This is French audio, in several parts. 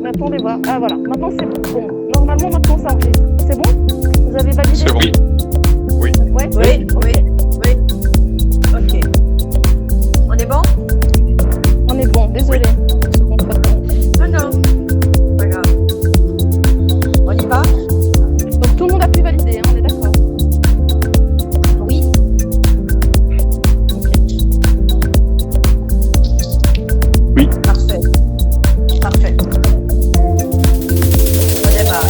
Attendez voir. Ah voilà, maintenant c'est bon. Bon, normalement maintenant ça enregistre. C'est bon? Vous avez validé? C'est bon. Oui. Ouais? Oui. Ok. On est bon? On est bon, désolé. Ah non. Pas grave. On y va? Donc tout le monde a pu valider, hein, on est d'accord? Oui. Oui. Parfait. On démarre.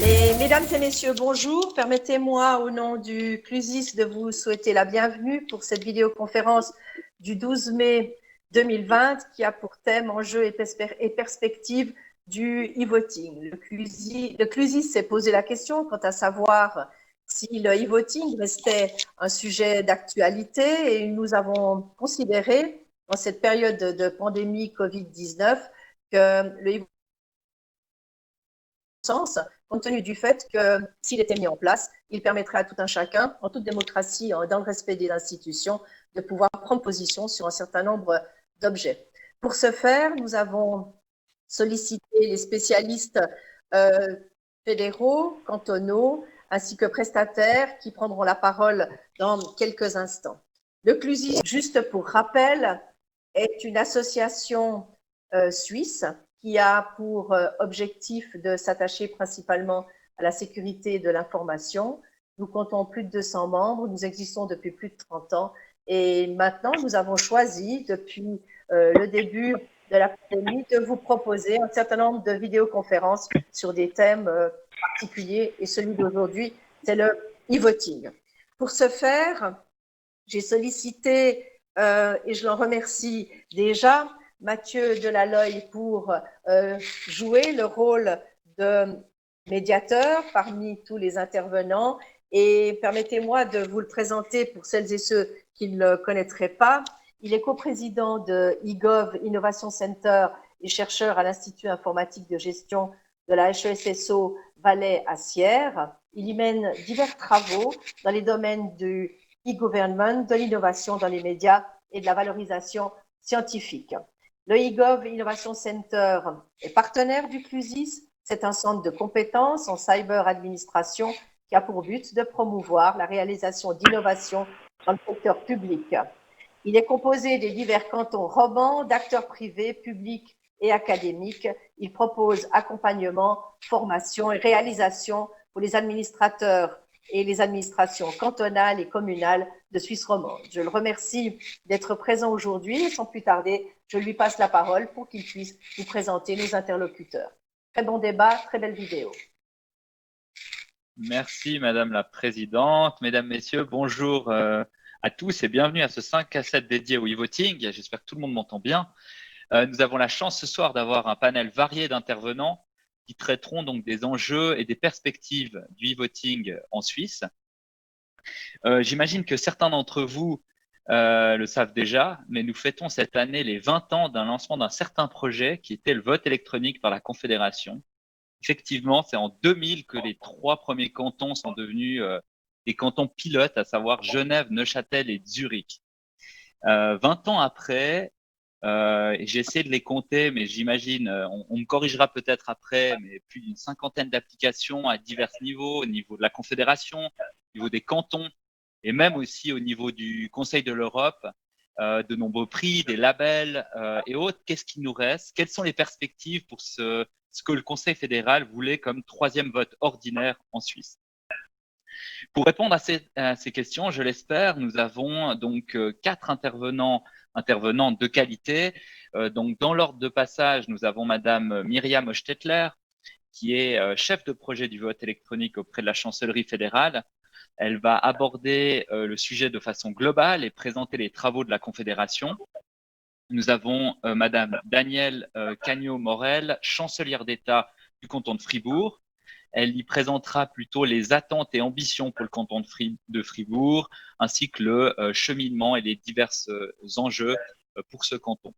Et mesdames et messieurs, bonjour. Permettez-moi, au nom du CLUSIS, de vous souhaiter la bienvenue pour cette vidéoconférence du 12 mai 2020 qui a pour thème enjeux et perspectives du e-voting. Le CLUSIS s'est posé la question quant à savoir si le e-voting restait un sujet d'actualité et nous avons considéré, dans cette période de pandémie Covid-19, que le e-voting sens, compte tenu du fait que s'il était mis en place, il permettrait à tout un chacun, en toute démocratie, dans le respect des institutions, de pouvoir prendre position sur un certain nombre d'objets. Pour ce faire, nous avons sollicité les spécialistes fédéraux, cantonaux, ainsi que prestataires qui prendront la parole dans quelques instants. Le CLUSIS, juste pour rappel, est une association suisse qui a pour objectif de s'attacher principalement à la sécurité de l'information. Nous comptons plus de 200 membres, nous existons depuis plus de 30 ans et maintenant nous avons choisi depuis le début de la pandémie de vous proposer un certain nombre de vidéoconférences sur des thèmes particuliers et celui d'aujourd'hui, c'est le e-voting. Pour ce faire, j'ai sollicité, et je l'en remercie déjà, Mathieu Delaloy pour jouer le rôle de médiateur parmi tous les intervenants. Et permettez-moi de vous le présenter pour celles et ceux qui ne le connaîtraient pas. Il est coprésident de eGov Innovation Center et chercheur à l'Institut informatique de gestion de la HESSO Valais à Sierre. Il y mène divers travaux dans les domaines du e-government, de l'innovation dans les médias et de la valorisation scientifique. Le eGov Innovation Center est partenaire du CLUSIS. C'est un centre de compétences en cyber-administration qui a pour but de promouvoir la réalisation d'innovations dans le secteur public. Il est composé des divers cantons romans, d'acteurs privés, publics et académiques. Il propose accompagnement, formation et réalisation pour les administrateurs et les administrations cantonales et communales de Suisse romande. Je le remercie d'être présent aujourd'hui et sans plus tarder, je lui passe la parole pour qu'il puisse vous présenter nos interlocuteurs. Très bon débat, très belle vidéo. Merci Madame la Présidente. Mesdames, Messieurs, bonjour à tous et bienvenue à ce 5 à 7 dédié au e-voting. J'espère que tout le monde m'entend bien. Nous avons la chance ce soir d'avoir un panel varié d'intervenants qui traiteront donc des enjeux et des perspectives du e-voting en Suisse. J'imagine que certains d'entre vous le savent déjà, mais nous fêtons cette année les 20 ans d'un lancement d'un certain projet qui était le vote électronique par la Confédération. Effectivement, c'est en 2000 que les 3 premiers cantons sont devenus des cantons pilotes, à savoir Genève, Neuchâtel et Zurich. 20 ans après, j'ai essayé de les compter, mais j'imagine, on me corrigera peut-être après, mais plus d'une 50aine d'applications à divers niveaux, au niveau de la Confédération, au niveau des cantons, et même aussi au niveau du Conseil de l'Europe, de nombreux prix, des labels et autres. Qu'est-ce qui nous reste? Quelles sont les perspectives pour ce que le Conseil fédéral voulait comme 3e vote ordinaire en Suisse? Pour répondre à ces questions, je l'espère, nous avons donc 4 intervenantes de qualité. Donc, dans l'ordre de passage, nous avons Madame Myriam Ostetler, qui est chef de projet du vote électronique auprès de la Chancellerie fédérale. Elle va aborder le sujet de façon globale et présenter les travaux de la Confédération. Nous avons Madame Danielle Cagneau-Morel, chancelière d'État du canton de Fribourg. Elle y présentera plutôt les attentes et ambitions pour le canton de Fribourg, ainsi que le cheminement et les divers enjeux pour ce canton.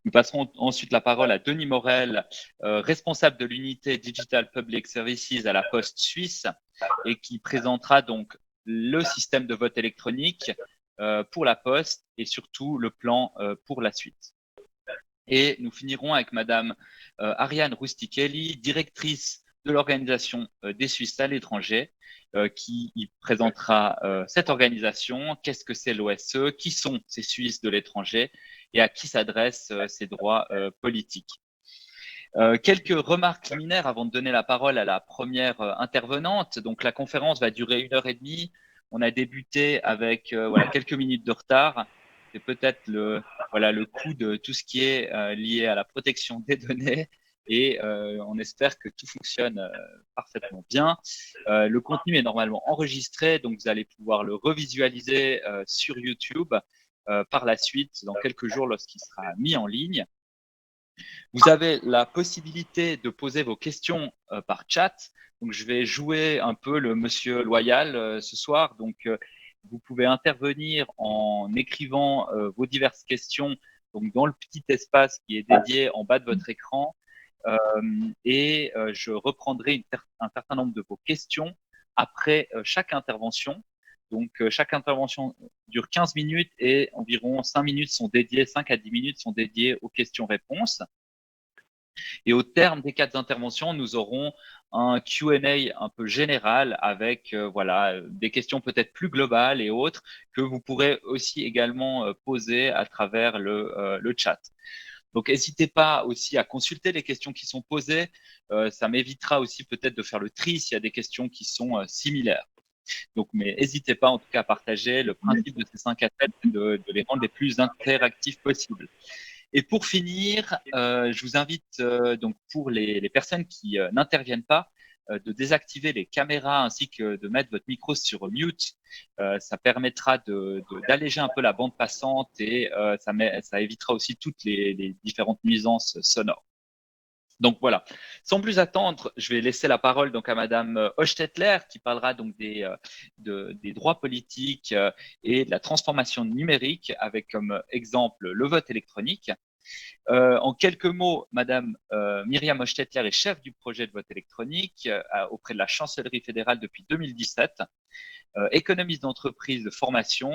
Nous passerons ensuite la parole à Denis Morel, responsable de l'unité Digital Public Services à la Poste suisse, et qui présentera donc le système de vote électronique pour la Poste et surtout le plan pour la suite. Et nous finirons avec Madame Ariane Rustichelli, directrice de l'organisation des Suisses à l'étranger, qui y présentera cette organisation, qu'est-ce que c'est l'OSE, qui sont ces Suisses de l'étranger et à qui s'adressent ces droits politiques. Quelques remarques liminaires avant de donner la parole à la première intervenante. Donc, la conférence va durer 1h30. On a débuté avec quelques minutes de retard. C'est peut-être le coût de tout ce qui est lié à la protection des données. Et on espère que tout fonctionne parfaitement bien. Le contenu est normalement enregistré, donc vous allez pouvoir le revisualiser sur YouTube par la suite, dans quelques jours, lorsqu'il sera mis en ligne. Vous avez la possibilité de poser vos questions par chat. Donc, je vais jouer un peu le monsieur loyal ce soir. Donc, vous pouvez intervenir en écrivant vos diverses questions donc, dans le petit espace qui est dédié en bas de votre écran. Et je reprendrai un certain nombre de vos questions après chaque intervention. Donc, chaque intervention dure 15 minutes et environ 5 minutes sont dédiées, 5 à 10 minutes sont dédiées aux questions-réponses. Et au terme des 4 interventions, nous aurons un Q&A un peu général avec des questions peut-être plus globales et autres que vous pourrez aussi également poser à travers le chat. Donc, n'hésitez pas aussi à consulter les questions qui sont posées. Ça m'évitera aussi peut-être de faire le tri s'il y a des questions qui sont similaires. Donc, mais n'hésitez pas en tout cas à partager. Le principe de ces 5 appels, c'est de les rendre les plus interactifs possibles. Et pour finir, je vous invite donc pour les personnes qui n'interviennent pas, de désactiver les caméras ainsi que de mettre votre micro sur mute. Ça permettra d'alléger un peu la bande passante et ça évitera aussi toutes les différentes nuisances sonores. Donc voilà. Sans plus attendre, je vais laisser la parole donc à Madame Hochstetler qui parlera donc des droits politiques et de la transformation numérique avec comme exemple le vote électronique. En quelques mots, Madame Myriam Hochstetler est chef du projet de vote électronique auprès de la Chancellerie fédérale depuis 2017, économiste d'entreprise de formation.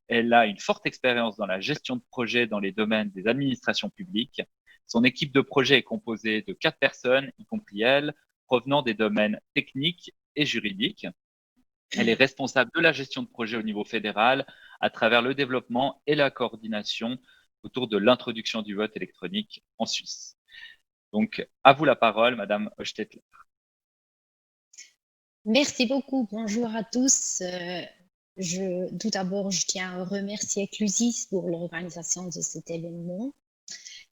Elle a une forte expérience dans la gestion de projets dans les domaines des administrations publiques. Son équipe de projet est composée de 4 personnes, y compris elle, provenant des domaines techniques et juridiques. Elle est responsable de la gestion de projet au niveau fédéral à travers le développement et la coordination autour de l'introduction du vote électronique en Suisse. Donc, à vous la parole, Madame Hochstetler. Merci beaucoup. Bonjour à tous. Tout d'abord, je tiens à remercier Clusis pour l'organisation de cet événement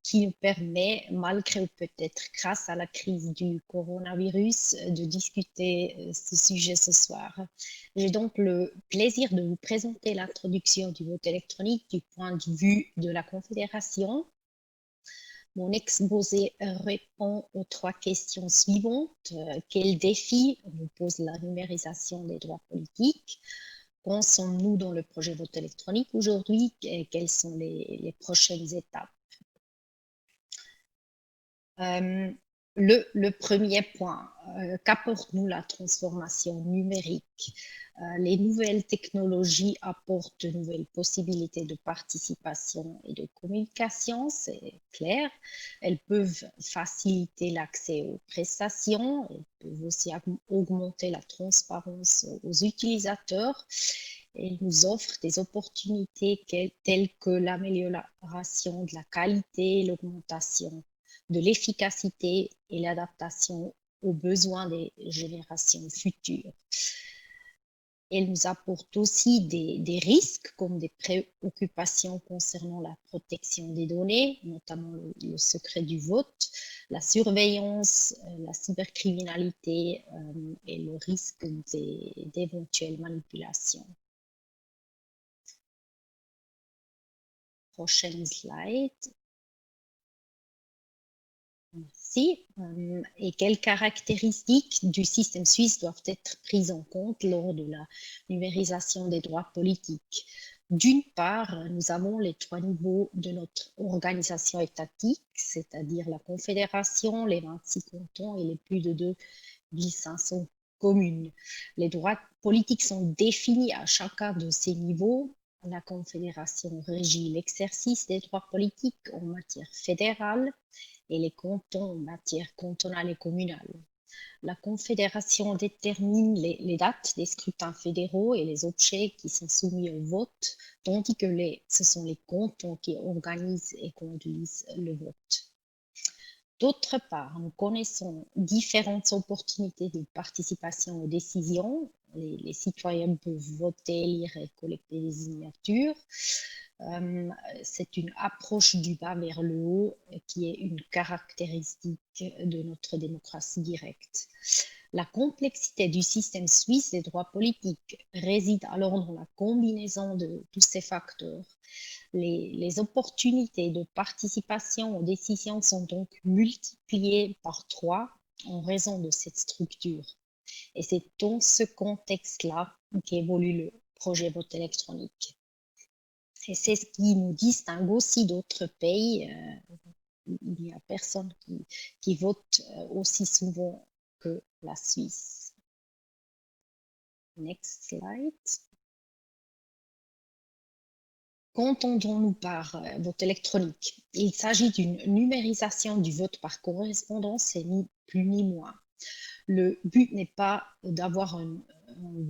qui nous permet, malgré ou peut-être grâce à la crise du coronavirus, de discuter ce sujet ce soir. J'ai donc le plaisir de vous présenter l'introduction du vote électronique du point de vue de la Confédération. Mon exposé répond aux 3 questions suivantes. Quels défis nous pose la numérisation des droits politiques? Où sommes-nous dans le projet vote électronique aujourd'hui? Quelles sont les prochaines étapes? Le premier point, qu'apporte-nous la transformation numérique? Les nouvelles technologies apportent de nouvelles possibilités de participation et de communication, c'est clair. Elles peuvent faciliter l'accès aux prestations, elles peuvent aussi augmenter la transparence aux utilisateurs. Elles nous offrent des opportunités telles que l'amélioration de la qualité, l'augmentation de l'efficacité et l'adaptation aux besoins des générations futures. Elle nous apporte aussi des risques comme des préoccupations concernant la protection des données, notamment le secret du vote, la surveillance, la cybercriminalité et le risque d'éventuelles manipulations. Prochaine slide. Merci. Et quelles caractéristiques du système suisse doivent être prises en compte lors de la numérisation des droits politiques? D'une part, nous avons les 3 niveaux de notre organisation étatique, c'est-à-dire la Confédération, les 26 cantons et les plus de 2500 communes. Les droits politiques sont définis à chacun de ces niveaux La Confédération régit l'exercice des droits politiques en matière fédérale et les cantons en matière cantonale et communale. La Confédération détermine les dates des scrutins fédéraux et les objets qui sont soumis au vote, tandis que ce sont les cantons qui organisent et conduisent le vote. D'autre part, nous connaissons différentes opportunités de participation aux décisions. Les citoyens peuvent voter, lire et collecter des signatures. C'est une approche du bas vers le haut qui est une caractéristique de notre démocratie directe. La complexité du système suisse des droits politiques réside alors dans la combinaison de tous ces facteurs. Les opportunités de participation aux décisions sont donc multipliées par 3 en raison de cette structure. Et c'est dans ce contexte-là qu'évolue le projet vote électronique. Et c'est ce qui nous distingue aussi d'autres pays. Il n'y a personne qui vote aussi souvent que la Suisse. Next slide. Qu'entendons-nous par vote électronique? Il s'agit d'une numérisation du vote par correspondance et ni plus ni moins. Le but n'est pas d'avoir un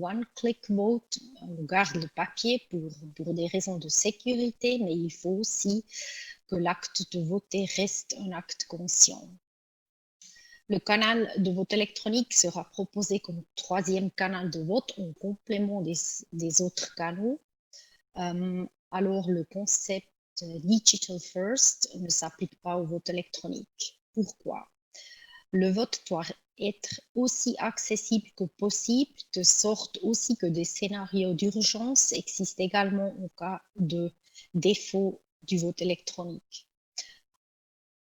one-click vote, on garde le papier pour des raisons de sécurité, mais il faut aussi que l'acte de voter reste un acte conscient. Le canal de vote électronique sera proposé comme troisième canal de vote en complément des autres canaux. Alors, le concept Digital First ne s'applique pas au vote électronique. Pourquoi? Le vote doit être aussi accessible que possible, de sorte aussi que des scénarios d'urgence existent également en cas de défaut du vote électronique.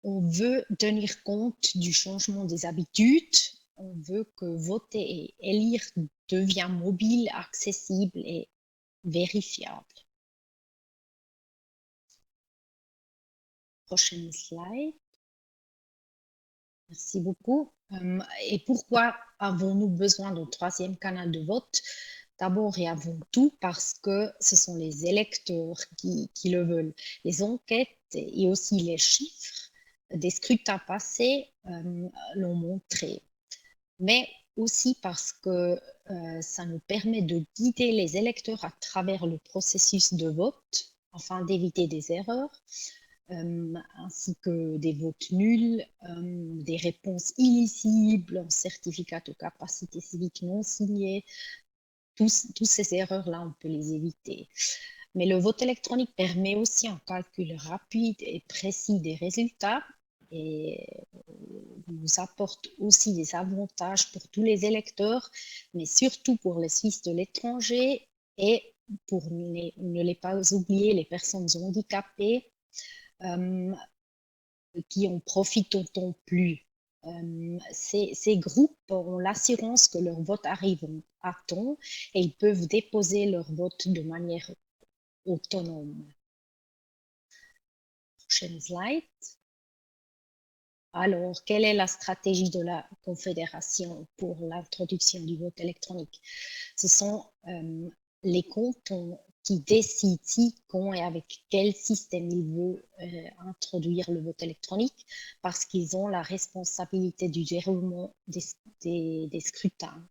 On veut tenir compte du changement des habitudes, on veut que voter et élire devienne mobile, accessible et vérifiable. Prochaine slide. Merci beaucoup. Et pourquoi avons-nous besoin d'un troisième canal de vote? D'abord et avant tout parce que ce sont les électeurs qui le veulent. Les enquêtes et aussi les chiffres des scrutins passés l'ont montré. Mais aussi parce que ça nous permet de guider les électeurs à travers le processus de vote afin d'éviter des erreurs. Ainsi que des votes nuls, des réponses illisibles, un certificat de capacité civique non signé. Toutes ces erreurs-là, on peut les éviter. Mais le vote électronique permet aussi un calcul rapide et précis des résultats et nous apporte aussi des avantages pour tous les électeurs, mais surtout pour les Suisses de l'étranger et pour ne les pas oublier les personnes handicapées qui en profitent autant plus. Ces groupes ont l'assurance que leur vote arrive à temps et ils peuvent déposer leur vote de manière autonome. Prochaine slide. Alors, quelle est la stratégie de la Confédération pour l'introduction du vote électronique? Ce sont les cantons qui décident si, quand et avec quel système ils veulent introduire le vote électronique parce qu'ils ont la responsabilité du déroulement des scrutins.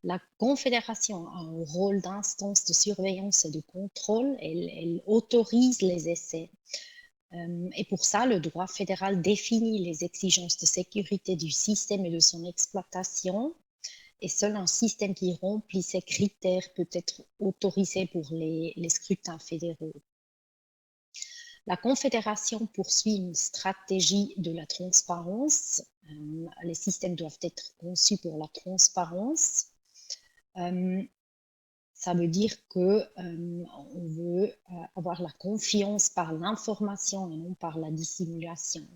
La Confédération a un rôle d'instance de surveillance et de contrôle. Elle autorise les essais. Et pour ça, le droit fédéral définit les exigences de sécurité du système et de son exploitation. Et seul un système qui remplit ces critères peut être autorisé pour les scrutins fédéraux. La Confédération poursuit une stratégie de la transparence. Les systèmes doivent être conçus pour la transparence. Ça veut dire qu'on veut avoir la confiance par l'information et non par la dissimulation.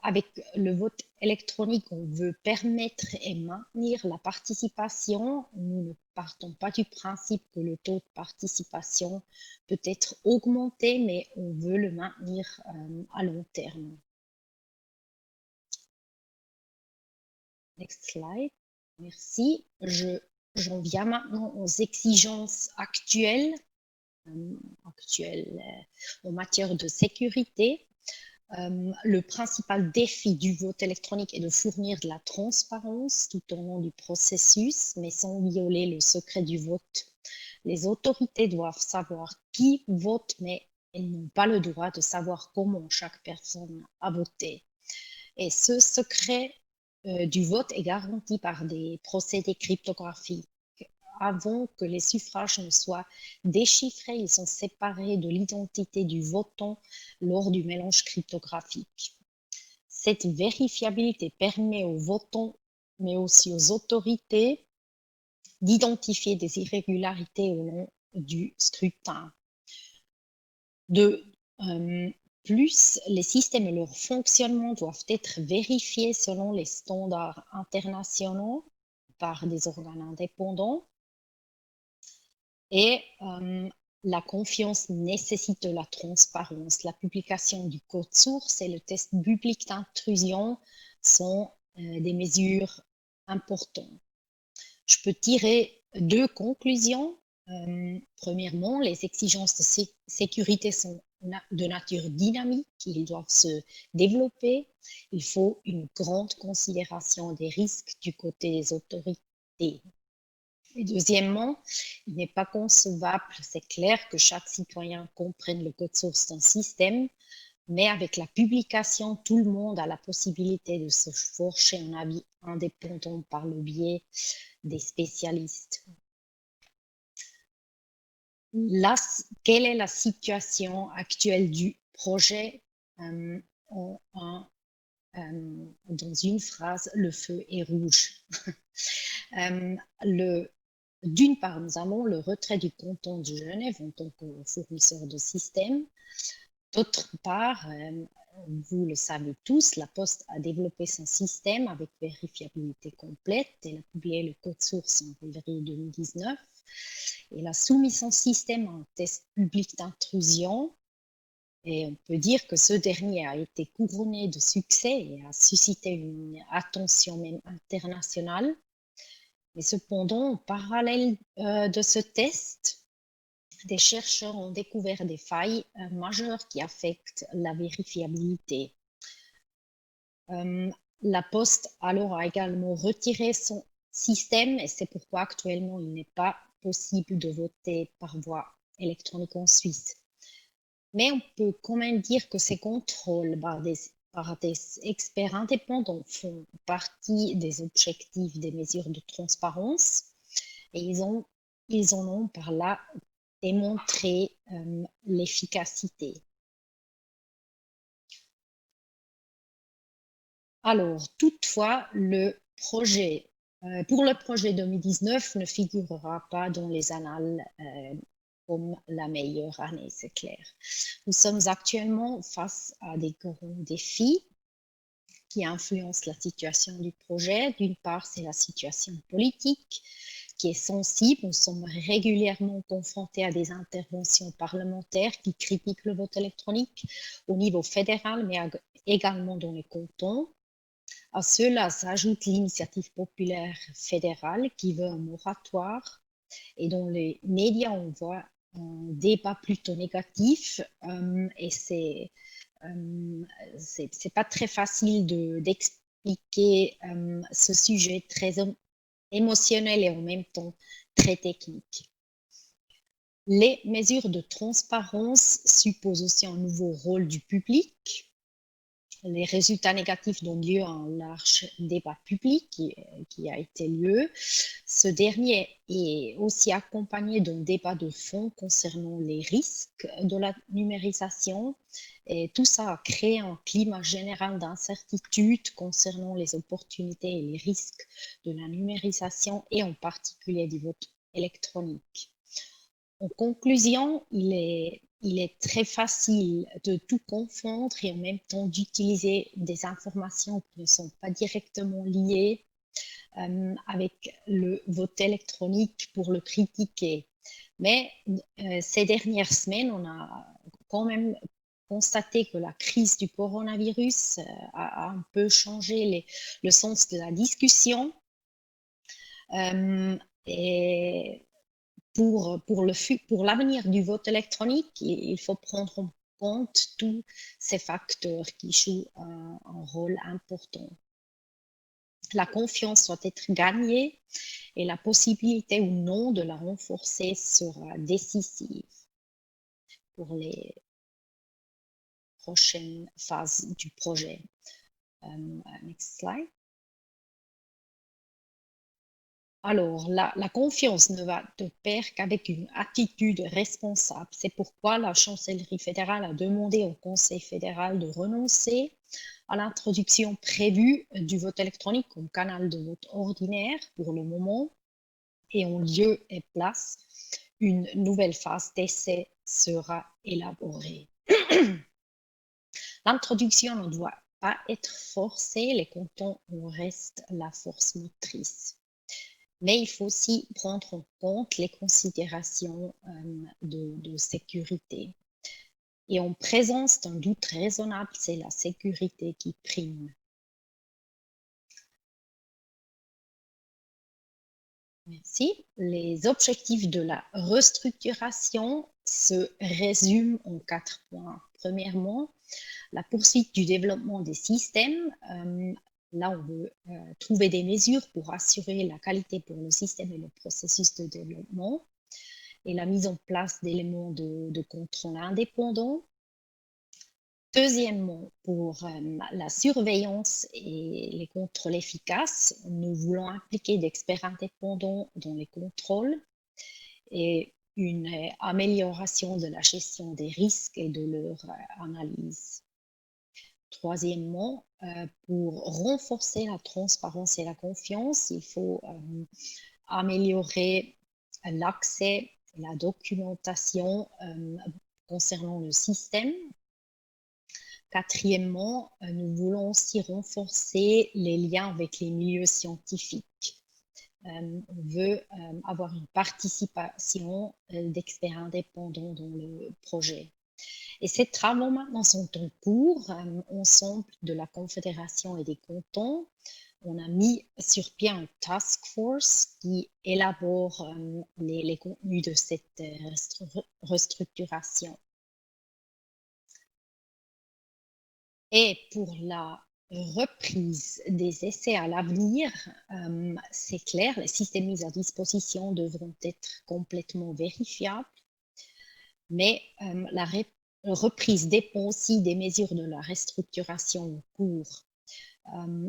Avec le vote électronique, on veut permettre et maintenir la participation. Nous ne partons pas du principe que le taux de participation peut être augmenté, mais on veut le maintenir à long terme. Next slide. Merci. Je j'en viens maintenant aux exigences actuelles en matière de sécurité. Le principal défi du vote électronique est de fournir de la transparence tout au long du processus, mais sans violer le secret du vote. Les autorités doivent savoir qui vote, mais elles n'ont pas le droit de savoir comment chaque personne a voté. Et ce secret du vote est garanti par des procédés cryptographiques. Avant que les suffrages ne soient déchiffrés, ils sont séparés de l'identité du votant lors du mélange cryptographique. Cette vérifiabilité permet aux votants, mais aussi aux autorités, d'identifier des irrégularités au long du scrutin. De plus, les systèmes et leur fonctionnement doivent être vérifiés selon les standards internationaux par des organes indépendants. Et la confiance nécessite de la transparence. La publication du code source et le test public d'intrusion sont des mesures importantes. Je peux tirer deux conclusions. Premièrement, les exigences de sécurité sont de nature dynamique, ils doivent se développer. Il faut une grande considération des risques du côté des autorités. Et deuxièmement, il n'est pas concevable, c'est clair, que chaque citoyen comprenne le code source d'un système, mais avec la publication, tout le monde a la possibilité de se forger un avis indépendant par le biais des spécialistes. Là, quelle est la situation actuelle du projet? Dans une phrase, le feu est rouge. D'une part, nous avons le retrait du canton de Genève en tant que fournisseur de système. D'autre part, vous le savez tous, la Poste a développé son système avec vérifiabilité complète. Elle a publié le code source en février 2019. Elle a soumis son système à un test public d'intrusion. Et on peut dire que ce dernier a été couronné de succès et a suscité une attention même internationale. Mais cependant, en parallèle de ce test, des chercheurs ont découvert des failles majeures qui affectent la vérifiabilité. La Poste alors a également retiré son système et c'est pourquoi actuellement il n'est pas possible de voter par voie électronique en Suisse. Mais on peut quand même dire que ces contrôles par des experts indépendants font partie des objectifs des mesures de transparence et ils en ont par là démontré l'efficacité. Alors, toutefois, pour le projet 2019 ne figurera pas dans les annales comme la meilleure année, c'est clair. Nous sommes actuellement face à des grands défis qui influencent la situation du projet. D'une part, c'est la situation politique qui est sensible. Nous sommes régulièrement confrontés à des interventions parlementaires qui critiquent le vote électronique au niveau fédéral, mais également dans les cantons. À cela s'ajoute l'initiative populaire fédérale qui veut un moratoire et dans les médias, on voit un débat plutôt négatif et c'est pas très facile d'expliquer ce sujet très émotionnel et en même temps très technique. Les mesures de transparence supposent aussi un nouveau rôle du public. Les résultats négatifs donnent lieu à un large débat public qui a été lieu. Ce dernier est aussi accompagné d'un débat de fond concernant les risques de la numérisation. Et tout ça a créé un climat général d'incertitude concernant les opportunités et les risques de la numérisation et en particulier du vote électronique. En conclusion, il est très facile de tout confondre et en même temps d'utiliser des informations qui ne sont pas directement liées avec le vote électronique pour le critiquer. Mais ces dernières semaines, on a quand même constaté que la crise du coronavirus a un peu changé le sens de la discussion. Et pour l'avenir du vote électronique, il faut prendre en compte tous ces facteurs qui jouent un rôle important. La confiance doit être gagnée et la possibilité ou non de la renforcer sera décisive pour les prochaines phases du projet. Next slide. Alors, la confiance ne va de pair qu'avec une attitude responsable. C'est pourquoi la chancellerie fédérale a demandé au Conseil fédéral de renoncer à l'introduction prévue du vote électronique comme canal de vote ordinaire pour le moment, et en lieu et place, une nouvelle phase d'essai sera élaborée. L'introduction ne doit pas être forcée, les cantons en restent la force motrice. Mais il faut aussi prendre en compte les considérations de sécurité. Et en présence d'un doute raisonnable, c'est la sécurité qui prime. Merci. Les objectifs de la restructuration se résument en 4 points. Premièrement, la poursuite du développement des systèmes. Là, on veut trouver des mesures pour assurer la qualité pour le système et le processus de développement et la mise en place d'éléments de contrôle indépendants. Deuxièmement, pour la surveillance et les contrôles efficaces, nous voulons impliquer d'experts indépendants dans les contrôles et une amélioration de la gestion des risques et de leur analyse. Troisièmement, pour renforcer la transparence et la confiance, il faut améliorer l'accès et la documentation concernant le système. Quatrièmement, nous voulons aussi renforcer les liens avec les milieux scientifiques. On veut avoir une participation d'experts indépendants dans le projet. Et ces travaux maintenant sont en cours. Ensemble de la Confédération et des cantons, on a mis sur pied un task force qui élabore les contenus de cette restructuration. Et pour la reprise des essais à l'avenir, c'est clair, les systèmes mis à disposition devront être complètement vérifiables, mais la reprise dépend aussi des mesures de la restructuration en cours.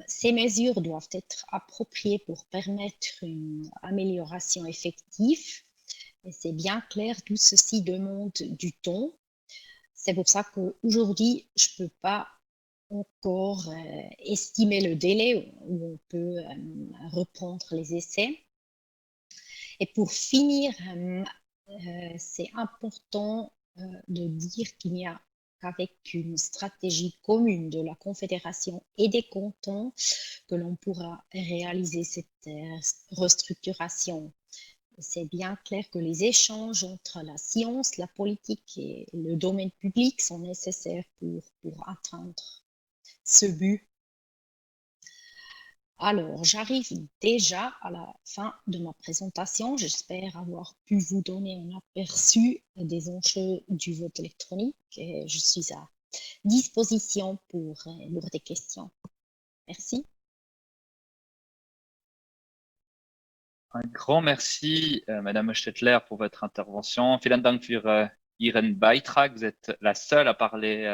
Ces mesures doivent être appropriées pour permettre une amélioration effective, et c'est bien clair, tout ceci demande du temps. C'est pour ça qu'aujourd'hui, je ne peux pas encore estimer le délai où on peut reprendre les essais. Et pour finir, c'est important de dire qu'il n'y a qu'avec une stratégie commune de la Confédération et des cantons que l'on pourra réaliser cette restructuration. C'est bien clair que les échanges entre la science, la politique et le domaine public sont nécessaires pour atteindre ce but. Alors, j'arrive déjà à la fin de ma présentation. J'espère avoir pu vous donner un aperçu des enjeux du vote électronique et je suis à disposition pour des questions. Merci. Un grand merci, Madame Stettler, pour votre intervention. Vielen Dank für Ihren Beitrag. Vous êtes la seule à parler,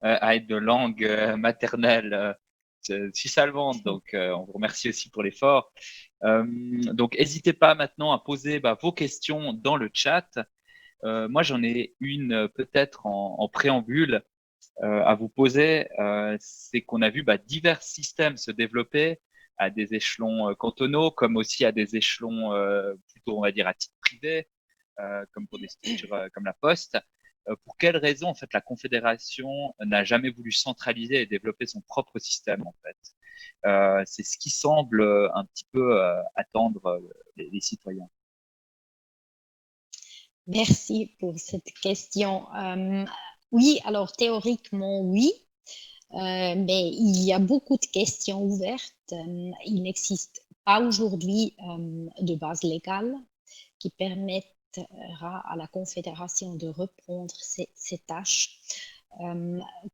à être de langue maternelle suisse-allemande. Donc, on vous remercie aussi pour l'effort. Donc, n'hésitez pas maintenant à poser vos questions dans le chat. Moi, j'en ai une peut-être en préambule à vous poser. C'est qu'on a vu divers systèmes se développer à des échelons cantonaux, comme aussi à des échelons plutôt, on va dire, à titre privé, comme pour des structures comme la Poste. Pour quelles raisons, en fait, la Confédération n'a jamais voulu centraliser et développer son propre système, en fait? C'est ce qui semble un petit peu attendre les citoyens. Merci pour cette question. Oui, alors théoriquement, oui. Mais il y a beaucoup de questions ouvertes. Il n'existe pas aujourd'hui de base légale qui permettra à la Confédération de reprendre ses tâches.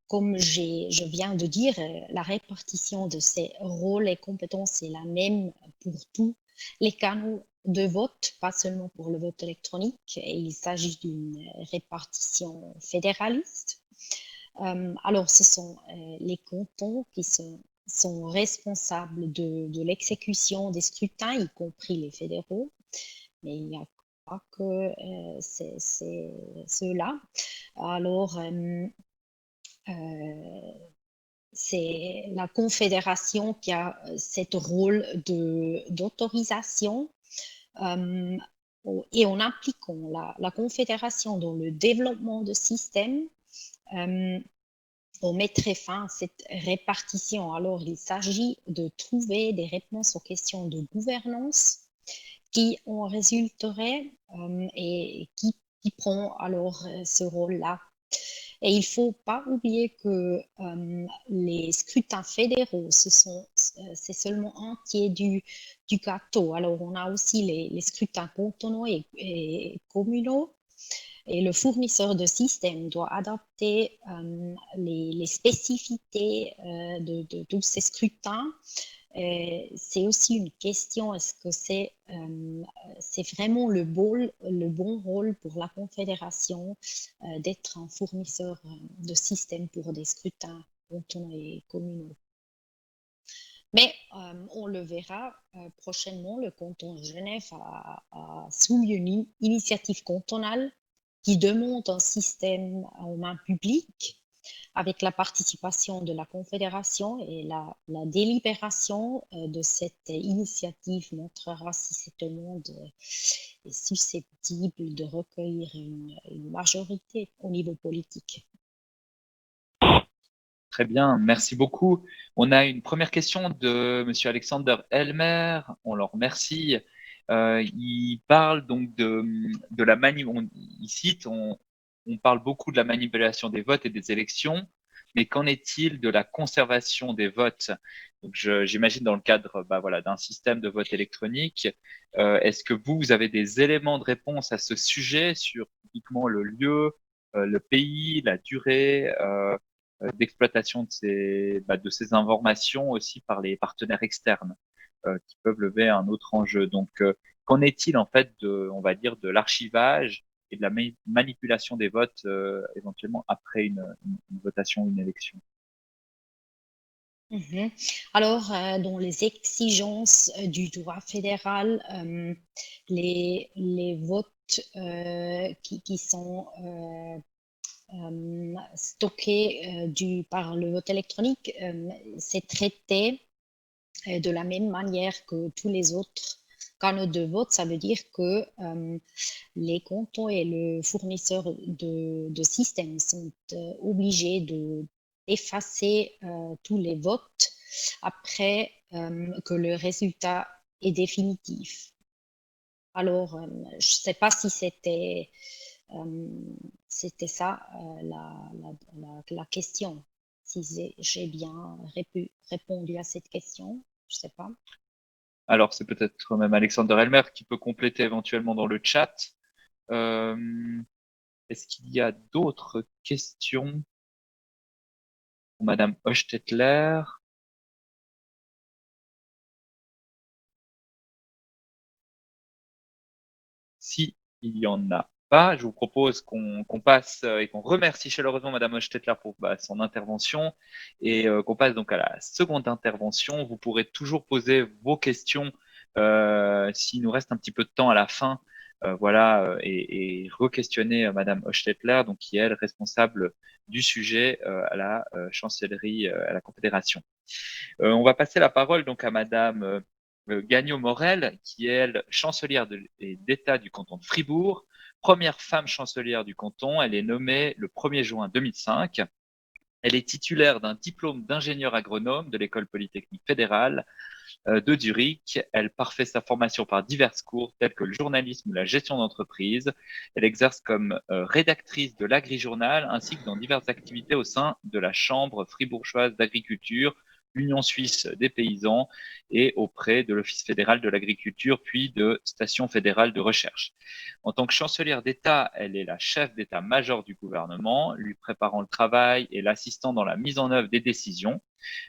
Comme je viens de dire, la répartition de ces rôles et compétences est la même pour tous les canaux de vote, pas seulement pour le vote électronique. Et il s'agit d'une répartition fédéraliste. Alors, ce sont les cantons qui sont responsables de l'exécution des scrutins, y compris les fédéraux. Mais il n'y a pas que c'est ceux-là. Alors, c'est la Confédération qui a ce rôle d'autorisation et en impliquant la Confédération dans le développement de systèmes, on mettrait fin à cette répartition. Alors, il s'agit de trouver des réponses aux questions de gouvernance qui en résulteraient et qui prend alors ce rôle-là. Et il ne faut pas oublier que les scrutins fédéraux, c'est seulement un tiers du gâteau. Alors, on a aussi les scrutins cantonaux et communaux. Et le fournisseur de système doit adapter les spécificités de tous ces scrutins. C'est aussi une question, est-ce que c'est vraiment le bon rôle pour la Confédération d'être un fournisseur de système pour des scrutins cantonaux et communaux? Mais on le verra prochainement, le canton de Genève a soumis une initiative cantonale qui demande un système en main publique avec la participation de la Confédération, et la délibération de cette initiative montrera si cette demande est susceptible de recueillir une majorité au niveau politique. Très bien, merci beaucoup. On a une première question de Monsieur Alexander Elmer. On le remercie. Il parle donc de la il cite, on parle beaucoup de la manipulation des votes et des élections, mais qu'en est-il de la conservation des votes? Donc, j'imagine dans le cadre, voilà, d'un système de vote électronique. Est-ce que vous avez des éléments de réponse à ce sujet sur typiquement le lieu, le pays, la durée d'exploitation de ces informations aussi par les partenaires externes qui peuvent lever un autre enjeu? Donc, qu'en est-il en fait on va dire, de l'archivage et de la manipulation des votes éventuellement après une votation, une élection? Alors, dans les exigences du droit fédéral, les votes qui sont stockés par le vote électronique, c'est traité de la même manière que tous les autres canaux de vote. Ça veut dire que les cantons et le fournisseur de systèmes sont obligés d'effacer tous les votes après que le résultat est définitif. Alors, je ne sais pas si c'était ça la question, si j'ai bien répondu à cette question, je ne sais pas. Alors, c'est peut-être même Alexander Elmer qui peut compléter éventuellement dans le chat. Est-ce qu'il y a d'autres questions pour Madame Hochstetler? Si il y en a pas, je vous propose qu'on passe et qu'on remercie chaleureusement Madame Hochstetler pour son intervention, et qu'on passe donc à la seconde intervention. Vous pourrez toujours poser vos questions s'il nous reste un petit peu de temps à la fin, voilà, et re-questionner Madame Hochstetler, donc qui est elle responsable du sujet à la chancellerie, à la Confédération. On va passer la parole donc à Madame Gagnon-Morel, qui est, elle, chancelière d'État du canton de Fribourg, première femme chancelière du canton. Elle est nommée le 1er juin 2005. Elle est titulaire d'un diplôme d'ingénieur agronome de l'École polytechnique fédérale de Zurich. Elle parfait sa formation par divers cours tels que le journalisme ou la gestion d'entreprise. Elle exerce comme rédactrice de l'Agri-Journal ainsi que dans diverses activités au sein de la Chambre fribourgeoise d'agriculture, Union suisse des paysans et auprès de l'Office fédéral de l'agriculture, puis de Station fédérale de recherche. En tant que chancelière d'État, elle est la chef d'état-major du gouvernement, lui préparant le travail et l'assistant dans la mise en œuvre des décisions.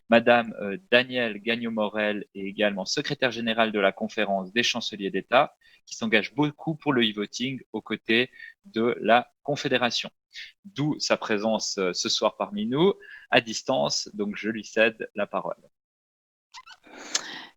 Madame Danielle Gagnon-Morel est également secrétaire générale de la conférence des chanceliers d'État, qui s'engage beaucoup pour le e-voting aux côtés de la Confédération. D'où sa présence ce soir parmi nous, à distance. Donc, je lui cède la parole.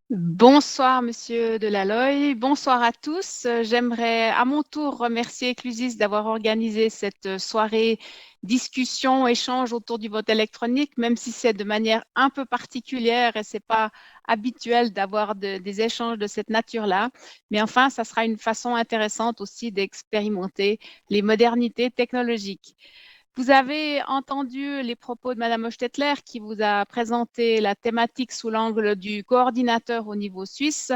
Bonsoir, Monsieur Delaloy. Bonsoir à tous. J'aimerais à mon tour remercier Eclusis d'avoir organisé cette soirée discussion, échange autour du vote électronique, même si c'est de manière un peu particulière et c'est pas habituel d'avoir des échanges de cette nature-là. Mais enfin, ça sera une façon intéressante aussi d'expérimenter les modernités technologiques. Vous avez entendu les propos de Madame Hostetler qui vous a présenté la thématique sous l'angle du coordinateur au niveau suisse.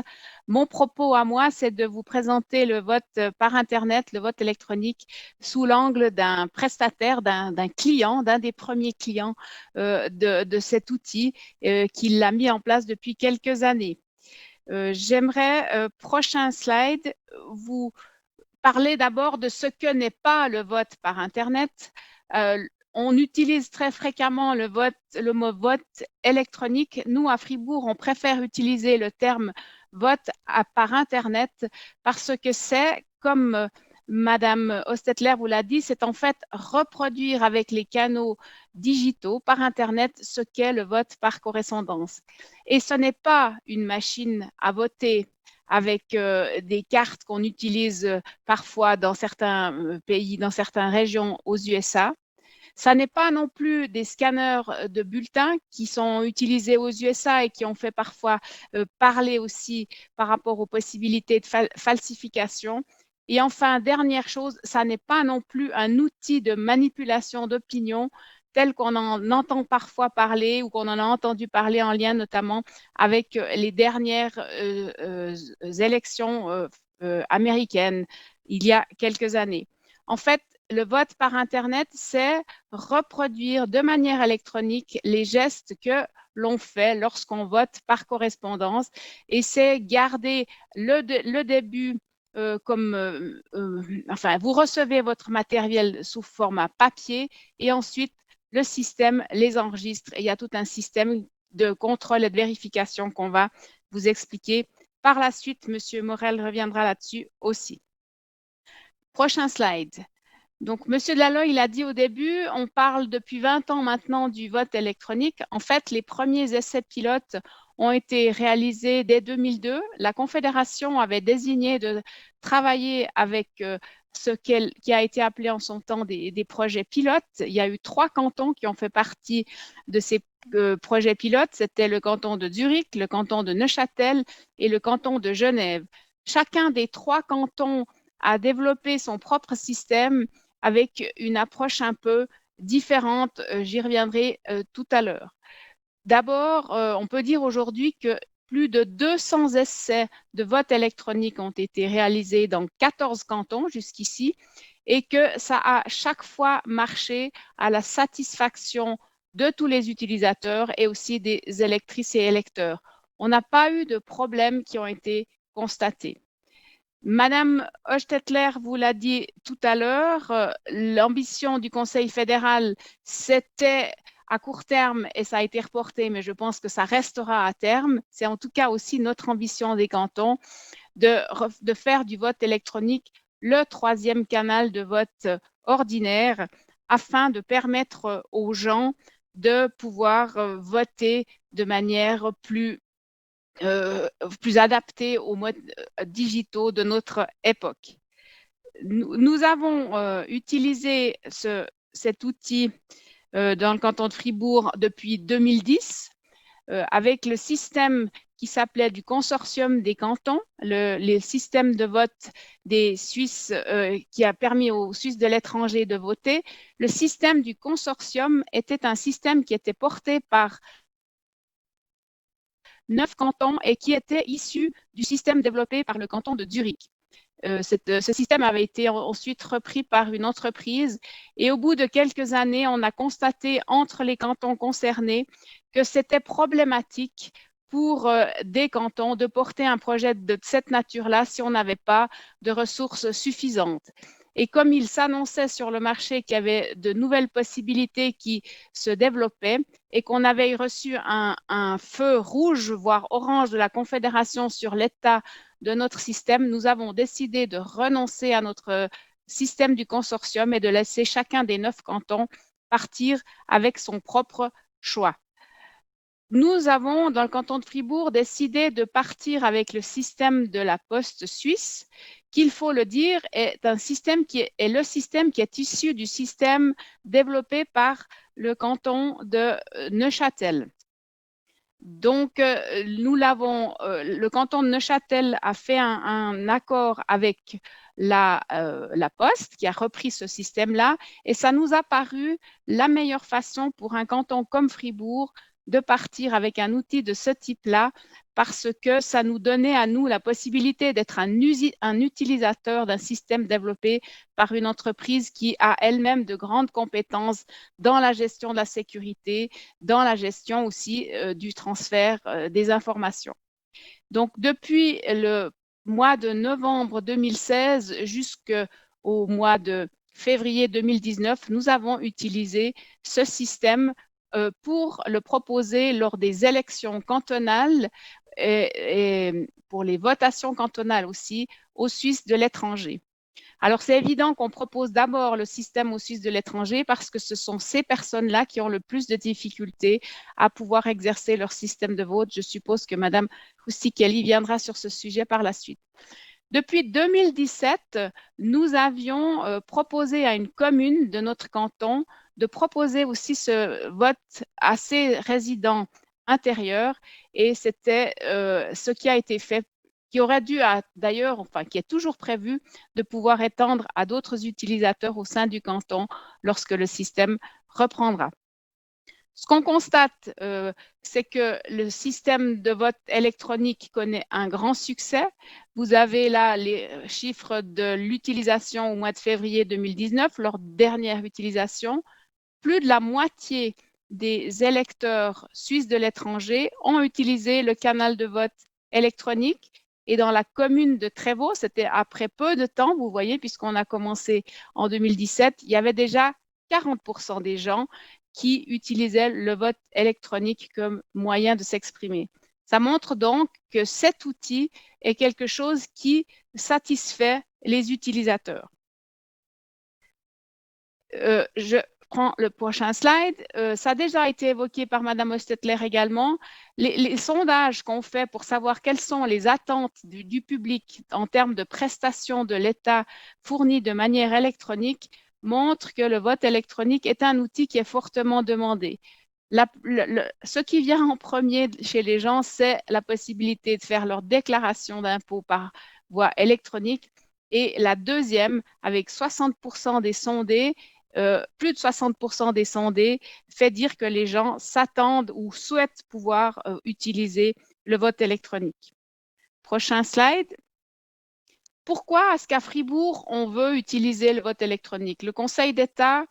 Mon propos à moi, c'est de vous présenter le vote par Internet, le vote électronique, sous l'angle d'un prestataire, d'un client, d'un des premiers clients de cet outil qu'il l'a mis en place depuis quelques années. J'aimerais, prochain slide, vous parler d'abord de ce que n'est pas le vote par Internet. On utilise très fréquemment le mot vote électronique. Nous, à Fribourg, on préfère utiliser le terme vote par Internet parce que c'est, comme Madame Hostetler vous l'a dit, c'est en fait reproduire avec les canaux digitaux par Internet ce qu'est le vote par correspondance. Et ce n'est pas une machine à voter avec des cartes qu'on utilise parfois dans certains pays, dans certaines régions aux USA. Ça n'est pas non plus des scanners de bulletins qui sont utilisés aux USA et qui ont fait parfois parler aussi par rapport aux possibilités de falsification. Et enfin, dernière chose, ça n'est pas non plus un outil de manipulation d'opinion tel qu'on en entend parfois parler ou qu'on en a entendu parler en lien notamment avec les dernières élections américaines il y a quelques années. En fait, le vote par Internet, c'est reproduire de manière électronique les gestes que l'on fait lorsqu'on vote par correspondance et c'est garder le début enfin, vous recevez votre matériel sous format papier et ensuite le système les enregistre. Et il y a tout un système de contrôle et de vérification qu'on va vous expliquer. Par la suite, Monsieur Morel reviendra là-dessus aussi. Prochain slide. Donc, Monsieur Delaloy, il a dit au début, on parle depuis 20 ans maintenant du vote électronique. En fait, les premiers essais pilotes ont été réalisés dès 2002. La Confédération avait désigné de travailler avec ce qui a été appelé en son temps des projets pilotes. Il y a eu 3 cantons qui ont fait partie de ces projets pilotes. C'était le canton de Zurich, le canton de Neuchâtel et le canton de Genève. Chacun des 3 cantons a développé son propre système avec une approche un peu différente. J'y reviendrai tout à l'heure. D'abord, on peut dire aujourd'hui que plus de 200 essais de vote électronique ont été réalisés dans 14 cantons jusqu'ici et que ça a chaque fois marché à la satisfaction de tous les utilisateurs et aussi des électrices et électeurs. On n'a pas eu de problèmes qui ont été constatés. Madame Hostetler vous l'a dit tout à l'heure, l'ambition du Conseil fédéral, c'était à court terme et ça a été reporté, mais je pense que ça restera à terme. C'est en tout cas aussi notre ambition des cantons de faire du vote électronique le 3e canal de vote ordinaire afin de permettre aux gens de pouvoir voter de manière plus adapté aux modes digitaux de notre époque. Nous avons utilisé cet outil dans le canton de Fribourg depuis 2010 avec le système qui s'appelait du consortium des cantons, le système de vote des Suisses qui a permis aux Suisses de l'étranger de voter. Le système du consortium était un système qui était porté par 9 cantons et qui était issu du système développé par le canton de Zurich. Ce système avait été ensuite repris par une entreprise et au bout de quelques années, on a constaté entre les cantons concernés que c'était problématique pour des cantons de porter un projet de cette nature-là si on n'avait pas de ressources suffisantes. Et comme il s'annonçait sur le marché qu'il y avait de nouvelles possibilités qui se développaient et qu'on avait reçu un feu rouge, voire orange de la Confédération sur l'état de notre système, nous avons décidé de renoncer à notre système du consortium et de laisser chacun des 9 cantons partir avec son propre choix. Nous avons, dans le canton de Fribourg, décidé de partir avec le système de la Poste suisse, qu'il faut le dire, est un système qui est le système qui est issu du système développé par le canton de Neuchâtel. Donc, le canton de Neuchâtel a fait un accord avec la Poste qui a repris ce système-là et ça nous a paru la meilleure façon pour un canton comme Fribourg de partir avec un outil de ce type-là parce que ça nous donnait à nous la possibilité d'être un utilisateur d'un système développé par une entreprise qui a elle-même de grandes compétences dans la gestion de la sécurité, dans la gestion aussi du transfert des informations. Donc, depuis le mois de novembre 2016 jusqu'au mois de février 2019, nous avons utilisé ce système pour le proposer lors des élections cantonales et pour les votations cantonales aussi aux Suisses de l'étranger. Alors, c'est évident qu'on propose d'abord le système aux Suisses de l'étranger parce que ce sont ces personnes-là qui ont le plus de difficultés à pouvoir exercer leur système de vote. Je suppose que Mme Rousti-Kelly viendra sur ce sujet par la suite. Depuis 2017, nous avions proposé à une commune de notre canton de proposer aussi ce vote à ses résidents intérieurs et c'était ce qui a été fait, qui aurait dû d'ailleurs, enfin qui est toujours prévu, de pouvoir étendre à d'autres utilisateurs au sein du canton lorsque le système reprendra. Ce qu'on constate, c'est que le système de vote électronique connaît un grand succès. Vous avez là les chiffres de l'utilisation au mois de février 2019, leur dernière utilisation. Plus de la moitié des électeurs suisses de l'étranger ont utilisé le canal de vote électronique. Et dans la commune de Trévaux, c'était après peu de temps, vous voyez, puisqu'on a commencé en 2017, il y avait déjà 40% des gens qui utilisaient le vote électronique comme moyen de s'exprimer. Ça montre donc que cet outil est quelque chose qui satisfait les utilisateurs. Je prends le prochain slide. Ça a déjà été évoqué par Mme Hostetler également. Les sondages qu'on fait pour savoir quelles sont les attentes du public en termes de prestations de l'État fournies de manière électronique montrent que le vote électronique est un outil qui est fortement demandé. Ce qui vient en premier chez les gens, c'est la possibilité de faire leur déclaration d'impôt par voie électronique. Et la deuxième, avec 60% des sondés, plus de 60% des sondés, fait dire que les gens s'attendent ou souhaitent pouvoir utiliser le vote électronique. Prochain slide. Pourquoi est-ce qu'à Fribourg, on veut utiliser le vote électronique? Le Conseil d'État,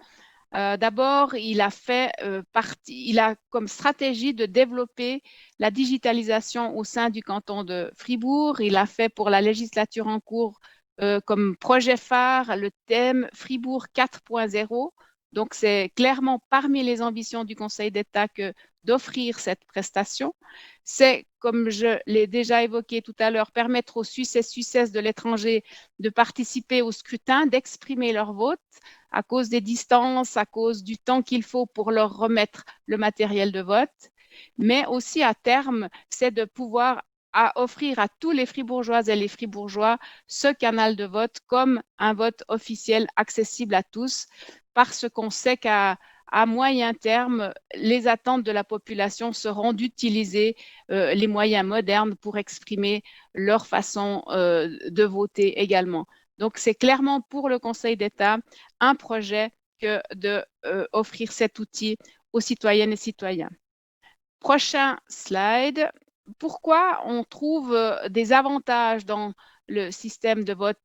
d'abord, il a comme stratégie de développer la digitalisation au sein du canton de Fribourg. Il a fait pour la législature en cours comme projet phare le thème Fribourg 4.0. Donc, c'est clairement parmi les ambitions du Conseil d'État que d'offrir cette prestation. C'est, comme je l'ai déjà évoqué tout à l'heure, permettre aux Suisses et Suissesses de l'étranger de participer au scrutin, d'exprimer leur vote à cause des distances, à cause du temps qu'il faut pour leur remettre le matériel de vote. Mais aussi à terme, c'est de pouvoir offrir à tous les Fribourgeoises et les Fribourgeois ce canal de vote comme un vote officiel accessible à tous, parce qu'on sait qu'à moyen terme, les attentes de la population seront d'utiliser les moyens modernes pour exprimer leur façon de voter également. Donc, c'est clairement pour le Conseil d'État un projet que d'offrir cet outil aux citoyennes et citoyens. Prochain slide. Pourquoi on trouve des avantages dans le système de vote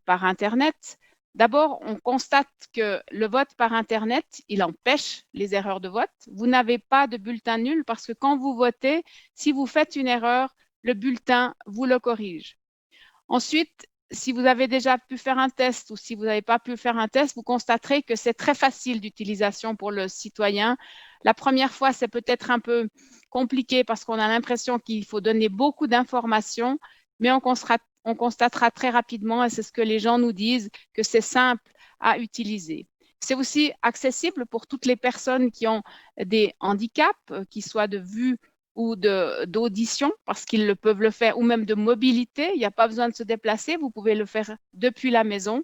par Internet. D'abord, on constate que le vote par Internet, il empêche les erreurs de vote. Vous n'avez pas de bulletin nul parce que quand vous votez, si vous faites une erreur, le bulletin vous le corrige. Ensuite, si vous avez déjà pu faire un test ou si vous n'avez pas pu faire un test, vous constaterez que c'est très facile d'utilisation pour le citoyen. La première fois, c'est peut-être un peu compliqué parce qu'on a l'impression qu'il faut donner beaucoup d'informations, mais on constatera très rapidement, et c'est ce que les gens nous disent, que c'est simple à utiliser. C'est aussi accessible pour toutes les personnes qui ont des handicaps, qu'ils soient de vue ou d'audition, parce qu'ils peuvent le faire, ou même de mobilité. Il n'y a pas besoin de se déplacer, vous pouvez le faire depuis la maison.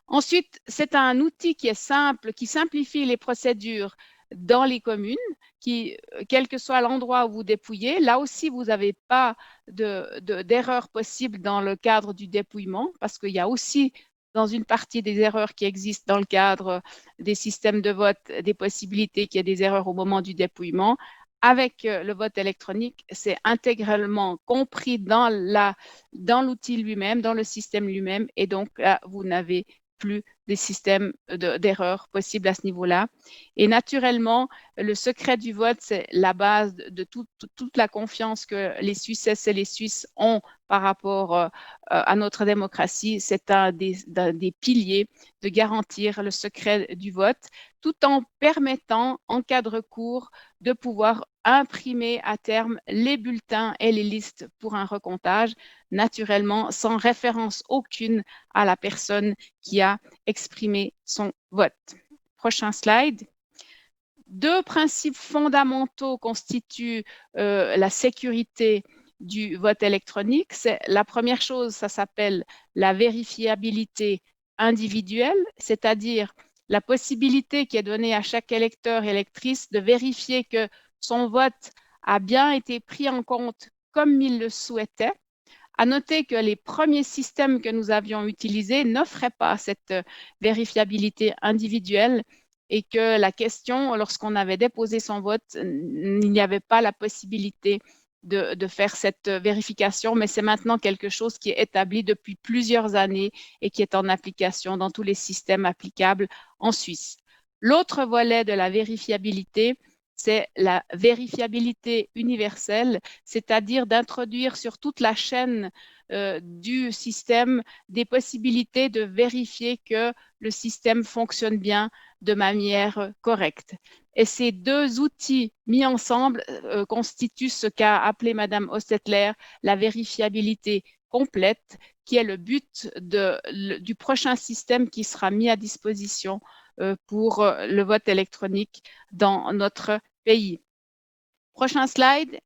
Ensuite, c'est un outil qui est simple, qui simplifie les procédures dans les communes, quel que soit l'endroit où vous dépouillez, là aussi, vous n'avez pas d'erreur possible dans le cadre du dépouillement, parce qu'il y a aussi dans une partie des erreurs qui existent dans le cadre des systèmes de vote, des possibilités qu'il y ait des erreurs au moment du dépouillement. Avec le vote électronique, c'est intégralement compris dans l'outil lui-même, dans le système lui-même, et donc là, vous n'avez plus des systèmes d'erreurs possibles à ce niveau-là. Et naturellement, le secret du vote, c'est la base de toute la confiance que les Suissesses et les Suisses ont par rapport à notre démocratie. C'est un des piliers de garantir le secret du vote, tout en permettant, en cas de recours, de pouvoir imprimer à terme les bulletins et les listes pour un recomptage, naturellement sans référence aucune à la personne qui a exprimé son vote. Prochain slide. Deux principes fondamentaux constituent la sécurité du vote électronique. La première chose, ça s'appelle la vérifiabilité individuelle, c'est-à-dire la possibilité qui est donnée à chaque électeur et électrice de vérifier que son vote a bien été pris en compte comme il le souhaitait. À noter que les premiers systèmes que nous avions utilisés n'offraient pas cette vérifiabilité individuelle et que la question, lorsqu'on avait déposé son vote, il n'y avait pas la possibilité de faire cette vérification, mais c'est maintenant quelque chose qui est établi depuis plusieurs années et qui est en application dans tous les systèmes applicables en Suisse. L'autre volet de la vérifiabilité, c'est la vérifiabilité universelle, c'est-à-dire d'introduire sur toute la chaîne du système des possibilités de vérifier que le système fonctionne bien de manière correcte. Et ces deux outils mis ensemble constituent ce qu'a appelé Madame Hostetler la vérifiabilité complète, qui est le but du prochain système qui sera mis à disposition pour le vote électronique dans notre pays. Prochain slide,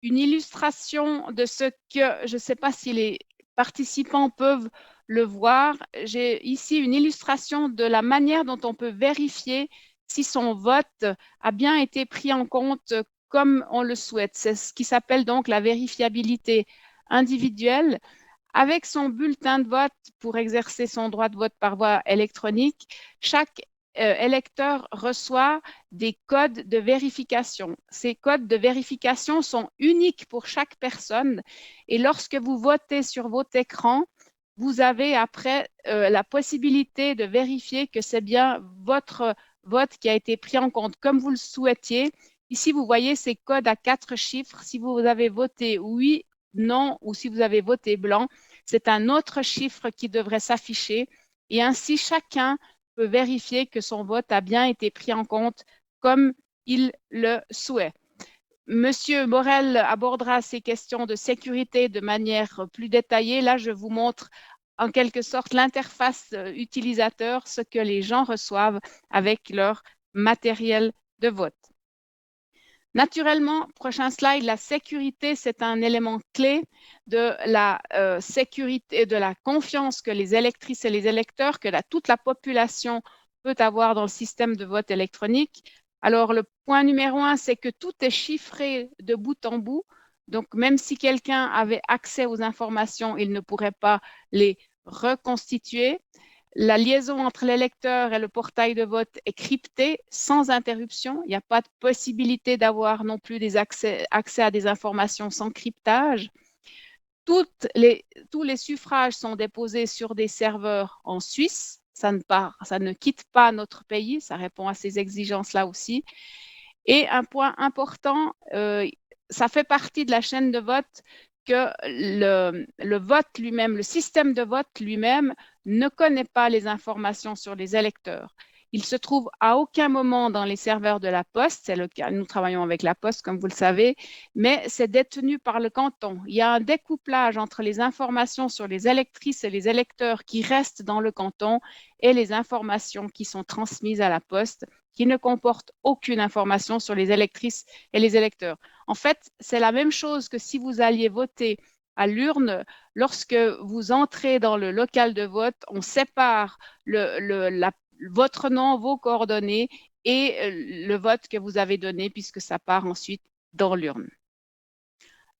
une illustration de ce que, je ne sais pas si les participants peuvent le voir, j'ai ici une illustration de la manière dont on peut vérifier si son vote a bien été pris en compte comme on le souhaite. C'est ce qui s'appelle donc la vérifiabilité individuelle. Avec son bulletin de vote pour exercer son droit de vote par voie électronique, chaque électeur reçoit des codes de vérification. Ces codes de vérification sont uniques pour chaque personne et lorsque vous votez sur votre écran, vous avez après la possibilité de vérifier que c'est bien votre vote qui a été pris en compte comme vous le souhaitiez. Ici, vous voyez ces codes à 4 chiffres. Si vous avez voté oui, non ou si vous avez voté blanc, c'est un autre chiffre qui devrait s'afficher et ainsi chacun peut vérifier que son vote a bien été pris en compte comme il le souhaite. Monsieur Morel abordera ces questions de sécurité de manière plus détaillée. Là, je vous montre en quelque sorte l'interface utilisateur, ce que les gens reçoivent avec leur matériel de vote. Naturellement, prochain slide, la sécurité, c'est un élément clé de la sécurité, de la confiance que les électrices et les électeurs, que toute la population peut avoir dans le système de vote électronique. Alors, le point numéro 1, c'est que tout est chiffré de bout en bout. Donc, même si quelqu'un avait accès aux informations, il ne pourrait pas les reconstituer. La liaison entre l'électeur et le portail de vote est cryptée sans interruption. Il n'y a pas de possibilité d'avoir non plus des accès à des informations sans cryptage. tous les suffrages sont déposés sur des serveurs en Suisse. Ça ne quitte pas notre pays, ça répond à ces exigences-là aussi. Et un point important, ça fait partie de la chaîne de vote que le vote lui-même, le système de vote lui-même ne connaît pas les informations sur les électeurs. Il se trouve à aucun moment dans les serveurs de la Poste, c'est le cas, nous travaillons avec la Poste comme vous le savez, mais c'est détenu par le canton. Il y a un découplage entre les informations sur les électrices et les électeurs qui restent dans le canton et les informations qui sont transmises à la Poste, qui ne comportent aucune information sur les électrices et les électeurs. En fait, c'est la même chose que si vous alliez voter à l'urne. Lorsque vous entrez dans le local de vote, on sépare votre nom, vos coordonnées et le vote que vous avez donné puisque ça part ensuite dans l'urne.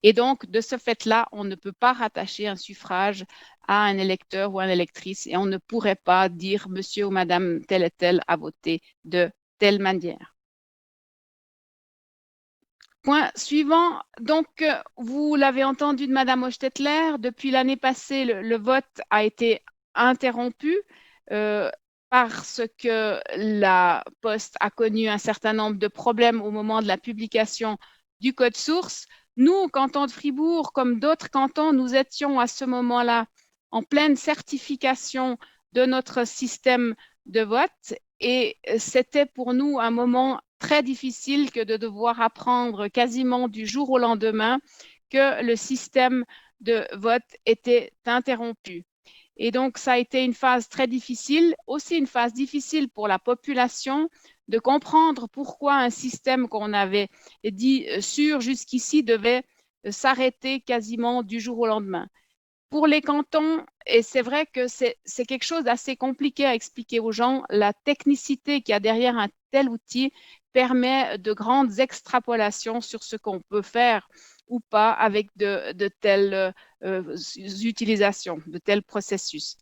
Et donc, de ce fait-là, on ne peut pas rattacher un suffrage à un électeur ou une électrice et on ne pourrait pas dire monsieur ou madame tel et tel a voté de telle manière. Point suivant, donc vous l'avez entendu de madame Hostetler, depuis l'année passée, le vote a été interrompu parce que la Poste a connu un certain nombre de problèmes au moment de la publication du code source. Nous, canton de Fribourg, comme d'autres cantons, nous étions à ce moment-là en pleine certification de notre système de vote et c'était pour nous un moment très difficile que de devoir apprendre quasiment du jour au lendemain que le système de vote était interrompu. Et donc, ça a été une phase très difficile, aussi une phase difficile pour la population de comprendre pourquoi un système qu'on avait dit sûr jusqu'ici devait s'arrêter quasiment du jour au lendemain. Pour les cantons, et c'est vrai que c'est quelque chose d'assez compliqué à expliquer aux gens, la technicité qu'il y a derrière un tel outil permet de grandes extrapolations sur ce qu'on peut faire ou pas avec de telles utilisations, de tels processus.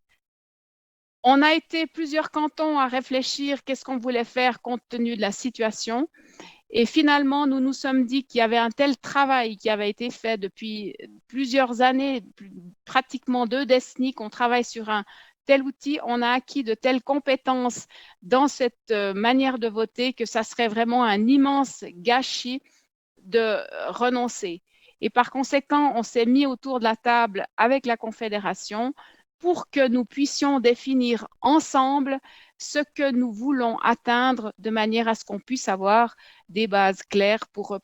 On a été plusieurs cantons à réfléchir qu'est-ce qu'on voulait faire compte tenu de la situation. Et finalement, nous nous sommes dit qu'il y avait un tel travail qui avait été fait depuis plusieurs années, pratiquement 2 décennies qu'on travaille sur un tel outil, on a acquis de telles compétences dans cette manière de voter que ça serait vraiment un immense gâchis de renoncer. Et par conséquent, on s'est mis autour de la table avec la Confédération pour que nous puissions définir ensemble ce que nous voulons atteindre de manière à ce qu'on puisse avoir des bases claires pour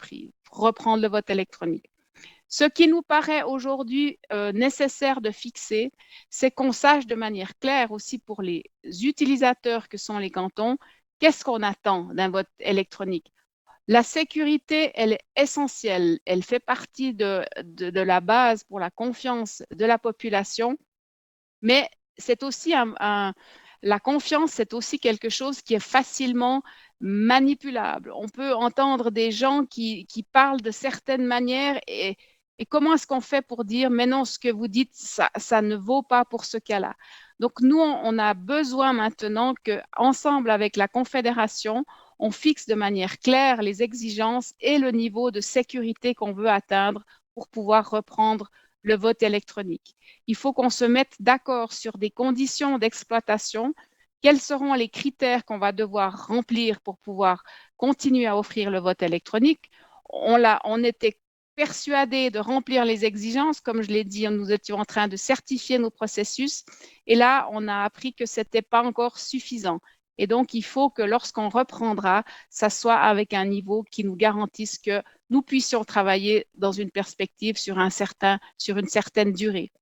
reprendre le vote électronique. Ce qui nous paraît aujourd'hui nécessaire de fixer, c'est qu'on sache de manière claire aussi pour les utilisateurs que sont les cantons, qu'est-ce qu'on attend d'un vote électronique. La sécurité, elle est essentielle, elle fait partie de la base pour la confiance de la population, mais c'est aussi la confiance, c'est aussi quelque chose qui est facilement manipulable. On peut entendre des gens qui parlent de certaines manières et comment est-ce qu'on fait pour dire mais non, ce que vous dites, ça ne vaut pas pour ce cas-là. Donc nous, on a besoin maintenant qu'ensemble avec la Confédération, on fixe de manière claire les exigences et le niveau de sécurité qu'on veut atteindre pour pouvoir reprendre le vote électronique. Il faut qu'on se mette d'accord sur des conditions d'exploitation. Quels seront les critères qu'on va devoir remplir pour pouvoir continuer à offrir le vote électronique? On était persuadés de remplir les exigences. Comme je l'ai dit, nous étions en train de certifier nos processus. Et là, on a appris que ce n'était pas encore suffisant. Et donc, il faut que lorsqu'on reprendra, ça soit avec un niveau qui nous garantisse que nous puissions travailler dans une perspective sur une certaine durée.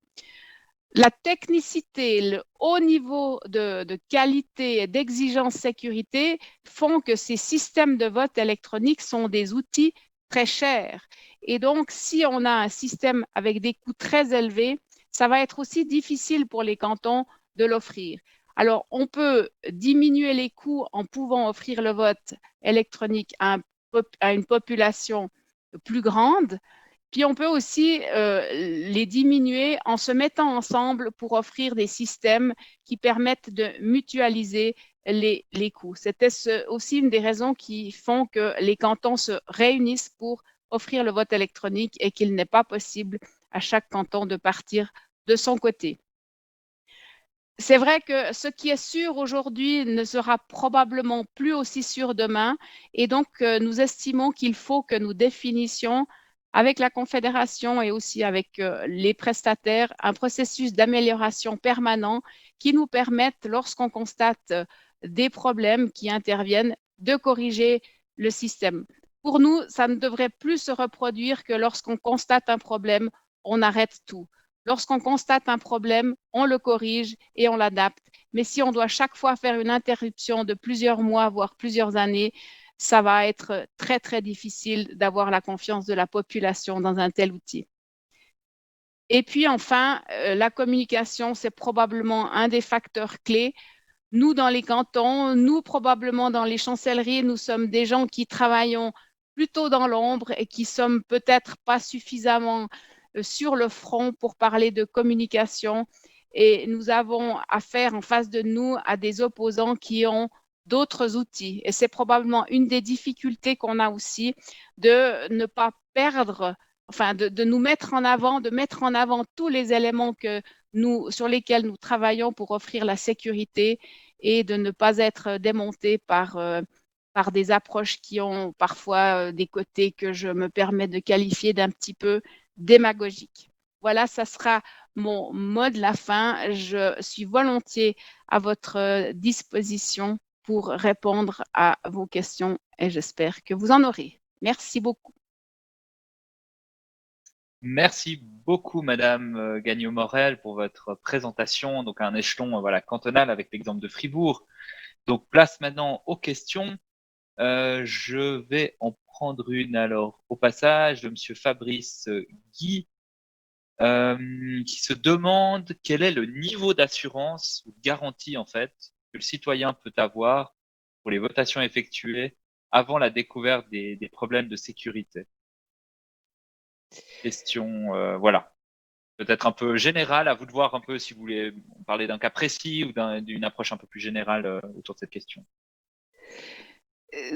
La technicité, le haut niveau de qualité et d'exigence sécurité font que ces systèmes de vote électronique sont des outils très chers. Et donc, si on a un système avec des coûts très élevés, ça va être aussi difficile pour les cantons de l'offrir. Alors, on peut diminuer les coûts en pouvant offrir le vote électronique à une population plus grande, puis on peut aussi les diminuer en se mettant ensemble pour offrir des systèmes qui permettent de mutualiser les coûts. C'était aussi une des raisons qui font que les cantons se réunissent pour offrir le vote électronique et qu'il n'est pas possible à chaque canton de partir de son côté. C'est vrai que ce qui est sûr aujourd'hui ne sera probablement plus aussi sûr demain, et donc nous estimons qu'il faut que nous définissions avec la Confédération et aussi avec les prestataires un processus d'amélioration permanent qui nous permette, lorsqu'on constate des problèmes qui interviennent, de corriger le système. Pour nous, ça ne devrait plus se reproduire que lorsqu'on constate un problème, on arrête tout. Lorsqu'on constate un problème, on le corrige et on l'adapte. Mais si on doit chaque fois faire une interruption de plusieurs mois, voire plusieurs années, ça va être très, très difficile d'avoir la confiance de la population dans un tel outil. Et puis enfin, la communication, c'est probablement un des facteurs clés. Nous, dans les cantons, nous, probablement dans les chancelleries, nous sommes des gens qui travaillons plutôt dans l'ombre et qui sommes peut-être pas suffisamment sur le front pour parler de communication, et nous avons affaire en face de nous à des opposants qui ont d'autres outils, et c'est probablement une des difficultés qu'on a aussi, de ne pas perdre, enfin de nous mettre en avant, de mettre en avant tous les éléments sur lesquels nous travaillons pour offrir la sécurité, et de ne pas être démontés par des approches qui ont parfois des côtés que je me permets de qualifier d'un petit peu démagogique. Voilà, ça sera mon mot de la fin. Je suis volontiers à votre disposition pour répondre à vos questions et j'espère que vous en aurez. Merci beaucoup. Merci beaucoup, Madame Gagnon-Morel, pour votre présentation. Donc, à un échelon cantonal avec l'exemple de Fribourg. Donc, place maintenant aux questions. Je vais en prendre une alors au passage de Monsieur Fabrice Guy, qui se demande quel est le niveau d'assurance ou de garantie en fait que le citoyen peut avoir pour les votations effectuées avant la découverte des problèmes de sécurité. Question, voilà, peut-être un peu générale, à vous de voir un peu si vous voulez parler d'un cas précis ou d'une approche un peu plus générale autour de cette question.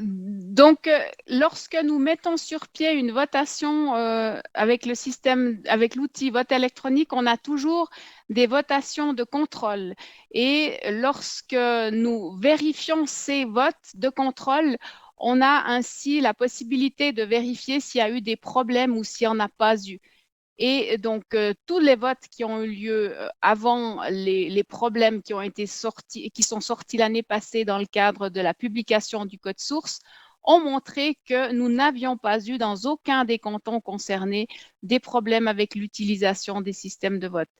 Donc, lorsque nous mettons sur pied une votation avec le système, avec l'outil vote électronique, on a toujours des votations de contrôle. Et lorsque nous vérifions ces votes de contrôle, on a ainsi la possibilité de vérifier s'il y a eu des problèmes ou s'il n'y en a pas eu. Et donc, tous les votes qui ont eu lieu avant les problèmes qui ont été sortis, qui sont sortis l'année passée dans le cadre de la publication du code source, ont montré que nous n'avions pas eu dans aucun des cantons concernés des problèmes avec l'utilisation des systèmes de vote.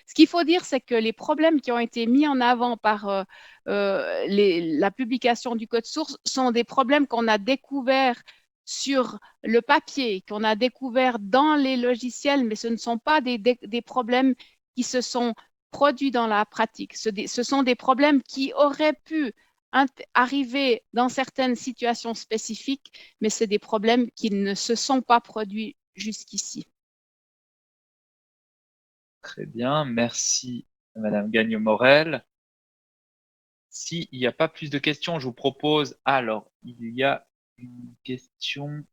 Ce qu'il faut dire, c'est que les problèmes qui ont été mis en avant par la publication du code source sont des problèmes qu'on a découverts sur le papier, qu'on a découvert dans les logiciels, mais ce ne sont pas des problèmes qui se sont produits dans la pratique. Ce sont des problèmes qui auraient pu arriver dans certaines situations spécifiques, mais c'est des problèmes qui ne se sont pas produits jusqu'ici. Très bien, merci Madame Gagnon-Morel. S'il n'y a pas plus de questions, je vous propose, alors, il y a une question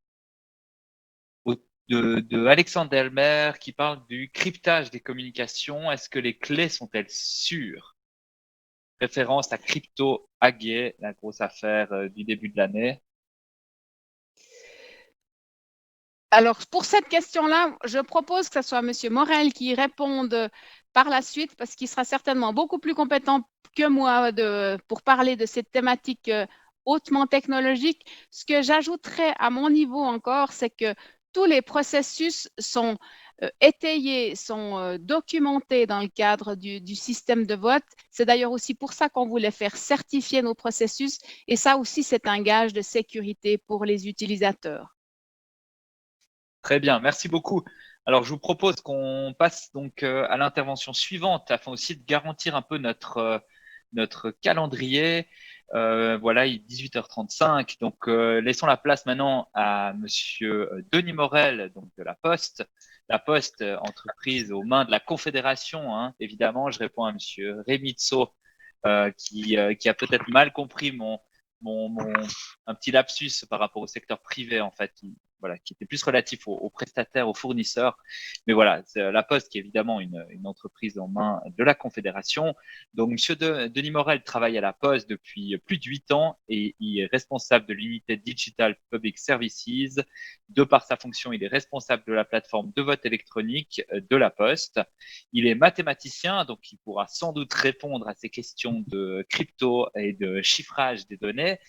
de Alexandre Delmer qui parle du cryptage des communications. Est-ce que les clés sont-elles sûres? Référence à Crypto Agate, la grosse affaire du début de l'année. Alors, pour cette question-là, je propose que ce soit Monsieur Morel qui réponde par la suite, parce qu'il sera certainement beaucoup plus compétent que moi pour parler de cette thématique hautement technologique. Ce que j'ajouterais à mon niveau encore, c'est que tous les processus sont étayés, sont documentés dans le cadre du système de vote. C'est d'ailleurs aussi pour ça qu'on voulait faire certifier nos processus, et ça aussi, c'est un gage de sécurité pour les utilisateurs. Très bien, merci beaucoup. Alors, je vous propose qu'on passe donc à l'intervention suivante afin aussi de garantir un peu notre calendrier. Voilà, il est 18h35. Donc, laissons la place maintenant à Monsieur Denis Morel, donc de la Poste. La Poste, entreprise aux mains de la Confédération, hein, évidemment. Je réponds à Monsieur Rémi Tso, qui a peut-être mal compris un petit lapsus par rapport au secteur privé, en fait. voilà, qui était plus relatif aux prestataires, aux fournisseurs. Mais voilà, c'est La Poste qui est évidemment une entreprise en main de la Confédération. Donc, Monsieur Denis Morel travaille à La Poste depuis plus de 8 ans et il est responsable de l'unité Digital Public Services. De par sa fonction, il est responsable de la plateforme de vote électronique de La Poste. Il est mathématicien, donc il pourra sans doute répondre à ces questions de crypto et de chiffrage des données,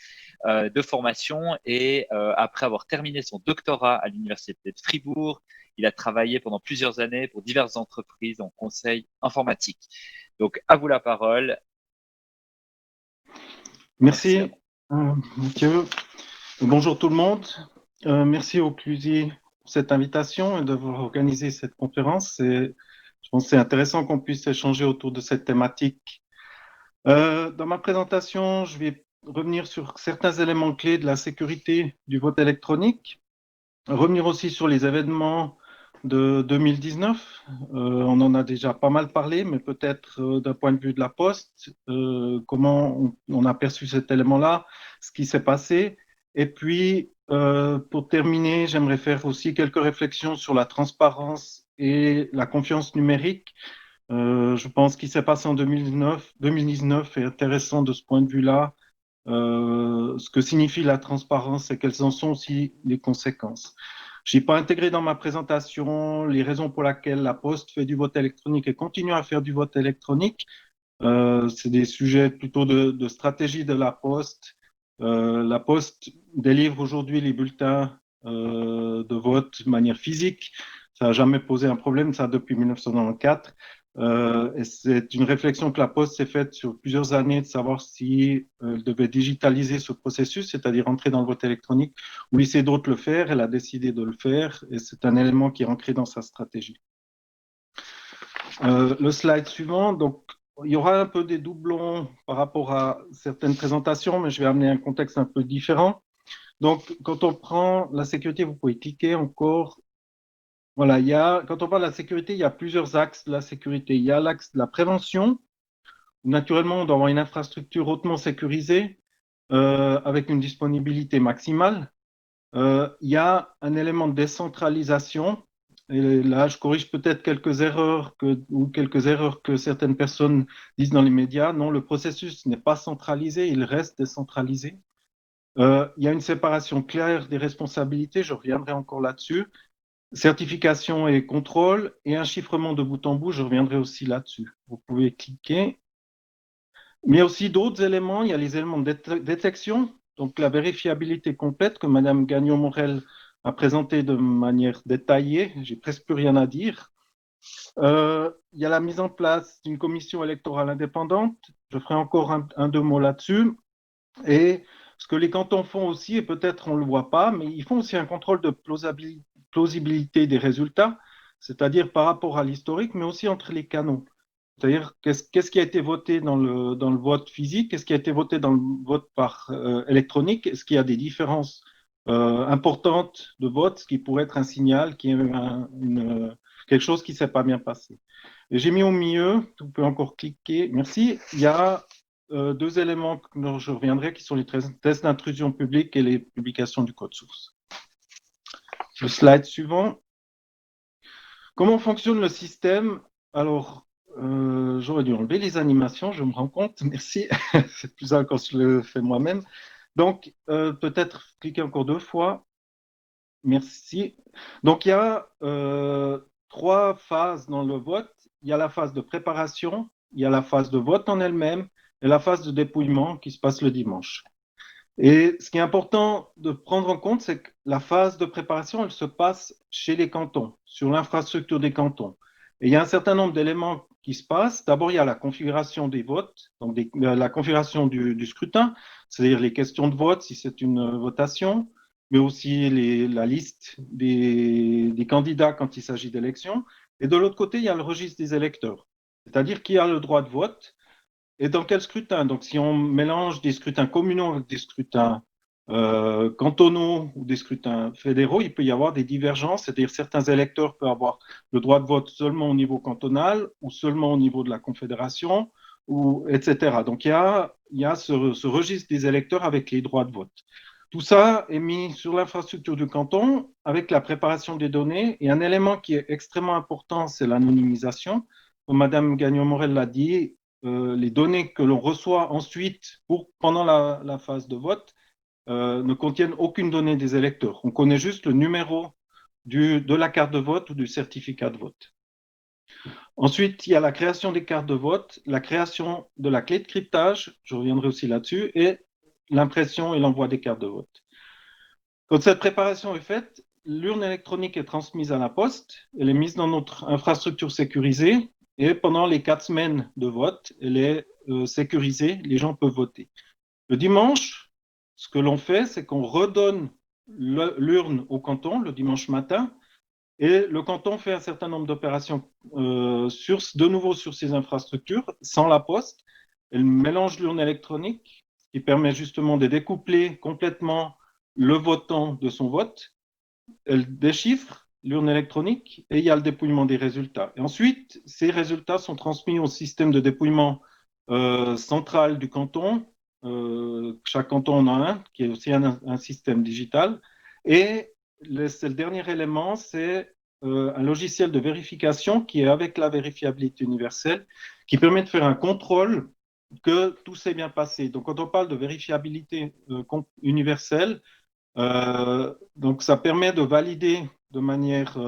de formation. Et après avoir terminé son doctorat à l'université de Fribourg, il a travaillé pendant plusieurs années pour diverses entreprises en conseil informatique. Donc, à vous la parole. Merci, Mathieu. Bonjour tout le monde. Merci au CLUSI pour cette invitation et d'avoir organisé cette conférence. Je pense que c'est intéressant qu'on puisse échanger autour de cette thématique. Dans ma présentation, je vais revenir sur certains éléments clés de la sécurité du vote électronique, revenir aussi sur les événements de 2019. On en a déjà pas mal parlé, mais peut-être d'un point de vue de la Poste, comment on a perçu cet élément-là, ce qui s'est passé. Et puis, pour terminer, j'aimerais faire aussi quelques réflexions sur la transparence et la confiance numérique. Je pense qu'il s'est passé en 2019 est intéressant de ce point de vue-là, ce que signifie la transparence et quelles en sont aussi les conséquences. Je n'ai pas intégré dans ma présentation les raisons pour lesquelles la Poste fait du vote électronique et continue à faire du vote électronique. C'est des sujets plutôt de stratégie de la Poste. La Poste délivre aujourd'hui les bulletins de vote de manière physique. Ça n'a jamais posé un problème, ça, depuis 1994. Et c'est une réflexion que la Poste s'est faite sur plusieurs années de savoir si elle devait digitaliser ce processus, c'est-à-dire entrer dans le vote électronique, ou laisser d'autres le faire. Elle a décidé de le faire et c'est un élément qui est ancré dans sa stratégie. Le slide suivant, donc il y aura un peu des doublons par rapport à certaines présentations, mais je vais amener un contexte un peu différent. Donc, quand on prend la sécurité, vous pouvez cliquer encore. Voilà, quand on parle de la sécurité, il y a plusieurs axes de la sécurité. Il y a l'axe de la prévention. Naturellement, on doit avoir une infrastructure hautement sécurisée avec une disponibilité maximale. Il y a un élément de décentralisation. Et là, je corrige peut-être quelques erreurs que certaines personnes disent dans les médias. Non, le processus n'est pas centralisé, il reste décentralisé. Il y a une séparation claire des responsabilités, je reviendrai encore là-dessus. Certification et contrôle et un chiffrement de bout en bout, je reviendrai aussi là-dessus. Vous pouvez cliquer. Mais il y a aussi d'autres éléments, il y a les éléments de détection, donc la vérifiabilité complète que Madame Gagnon-Morel a présenté de manière détaillée, j'ai presque plus rien à dire. Il y a la mise en place d'une commission électorale indépendante, je ferai encore deux mots là-dessus. Et ce que les cantons font aussi, et peut-être on ne le voit pas, mais ils font aussi un contrôle de plausibilité des résultats, c'est-à-dire par rapport à l'historique, mais aussi entre les canons. C'est-à-dire qu'est-ce qui a été voté dans le vote physique, qu'est-ce qui a été voté dans le vote par électronique, est-ce qu'il y a des différences importantes de vote, ce qui pourrait être un signal, qui est quelque chose qui ne s'est pas bien passé. Et j'ai mis au milieu, vous pouvez encore cliquer, merci, il y a deux éléments dont je reviendrai, qui sont les tests d'intrusion publique et les publications du code source. Le slide suivant. Comment fonctionne le système? Alors, j'aurais dû enlever les animations, je me rends compte, merci, c'est plus simple quand je le fais moi-même. Donc, peut-être cliquer encore deux fois, merci. Donc, il y a trois phases dans le vote. Il y a la phase de préparation, il y a la phase de vote en elle-même et la phase de dépouillement qui se passe le dimanche. Et ce qui est important de prendre en compte, c'est que la phase de préparation, elle se passe chez les cantons, sur l'infrastructure des cantons. Et il y a un certain nombre d'éléments qui se passent. D'abord, il y a la configuration des votes, donc la configuration du scrutin, c'est-à-dire les questions de vote, si c'est une votation, mais aussi la liste des candidats quand il s'agit d'élections. Et de l'autre côté, il y a le registre des électeurs, c'est-à-dire qui a le droit de vote et dans quel scrutin. Donc, si on mélange des scrutins communaux avec des scrutins cantonaux ou des scrutins fédéraux, il peut y avoir des divergences, c'est-à-dire certains électeurs peuvent avoir le droit de vote seulement au niveau cantonal ou seulement au niveau de la Confédération, etc. Donc, il y a ce registre des électeurs avec les droits de vote. tout ça est mis sur l'infrastructure du canton avec la préparation des données. Et un élément qui est extrêmement important, c'est l'anonymisation. Comme Madame Gagnon-Morel l'a dit, les données que l'on reçoit ensuite pendant la phase de vote ne contiennent aucune donnée des électeurs. On connaît juste le numéro de la carte de vote ou du certificat de vote. Ensuite, il y a la création des cartes de vote, la création de la clé de cryptage, je reviendrai aussi là-dessus, et l'impression et l'envoi des cartes de vote. Quand cette préparation est faite, l'urne électronique est transmise à la poste, elle est mise dans notre infrastructure sécurisée, et pendant les 4 semaines de vote, elle est sécurisée, les gens peuvent voter. Le dimanche, ce que l'on fait, c'est qu'on redonne l'urne au canton le dimanche matin, et le canton fait un certain nombre d'opérations de nouveau sur ces infrastructures, sans la poste. Elle mélange l'urne électronique, ce qui permet justement de découpler complètement le votant de son vote. Elle déchiffre l'urne électronique et il y a le dépouillement des résultats. Et ensuite, ces résultats sont transmis au système de dépouillement central du canton. Chaque canton en a un, qui est aussi un système digital. Et le dernier élément, c'est un logiciel de vérification qui est avec la vérifiabilité universelle, qui permet de faire un contrôle que tout s'est bien passé. Donc, quand on parle de vérifiabilité universelle, donc ça permet de valider de manière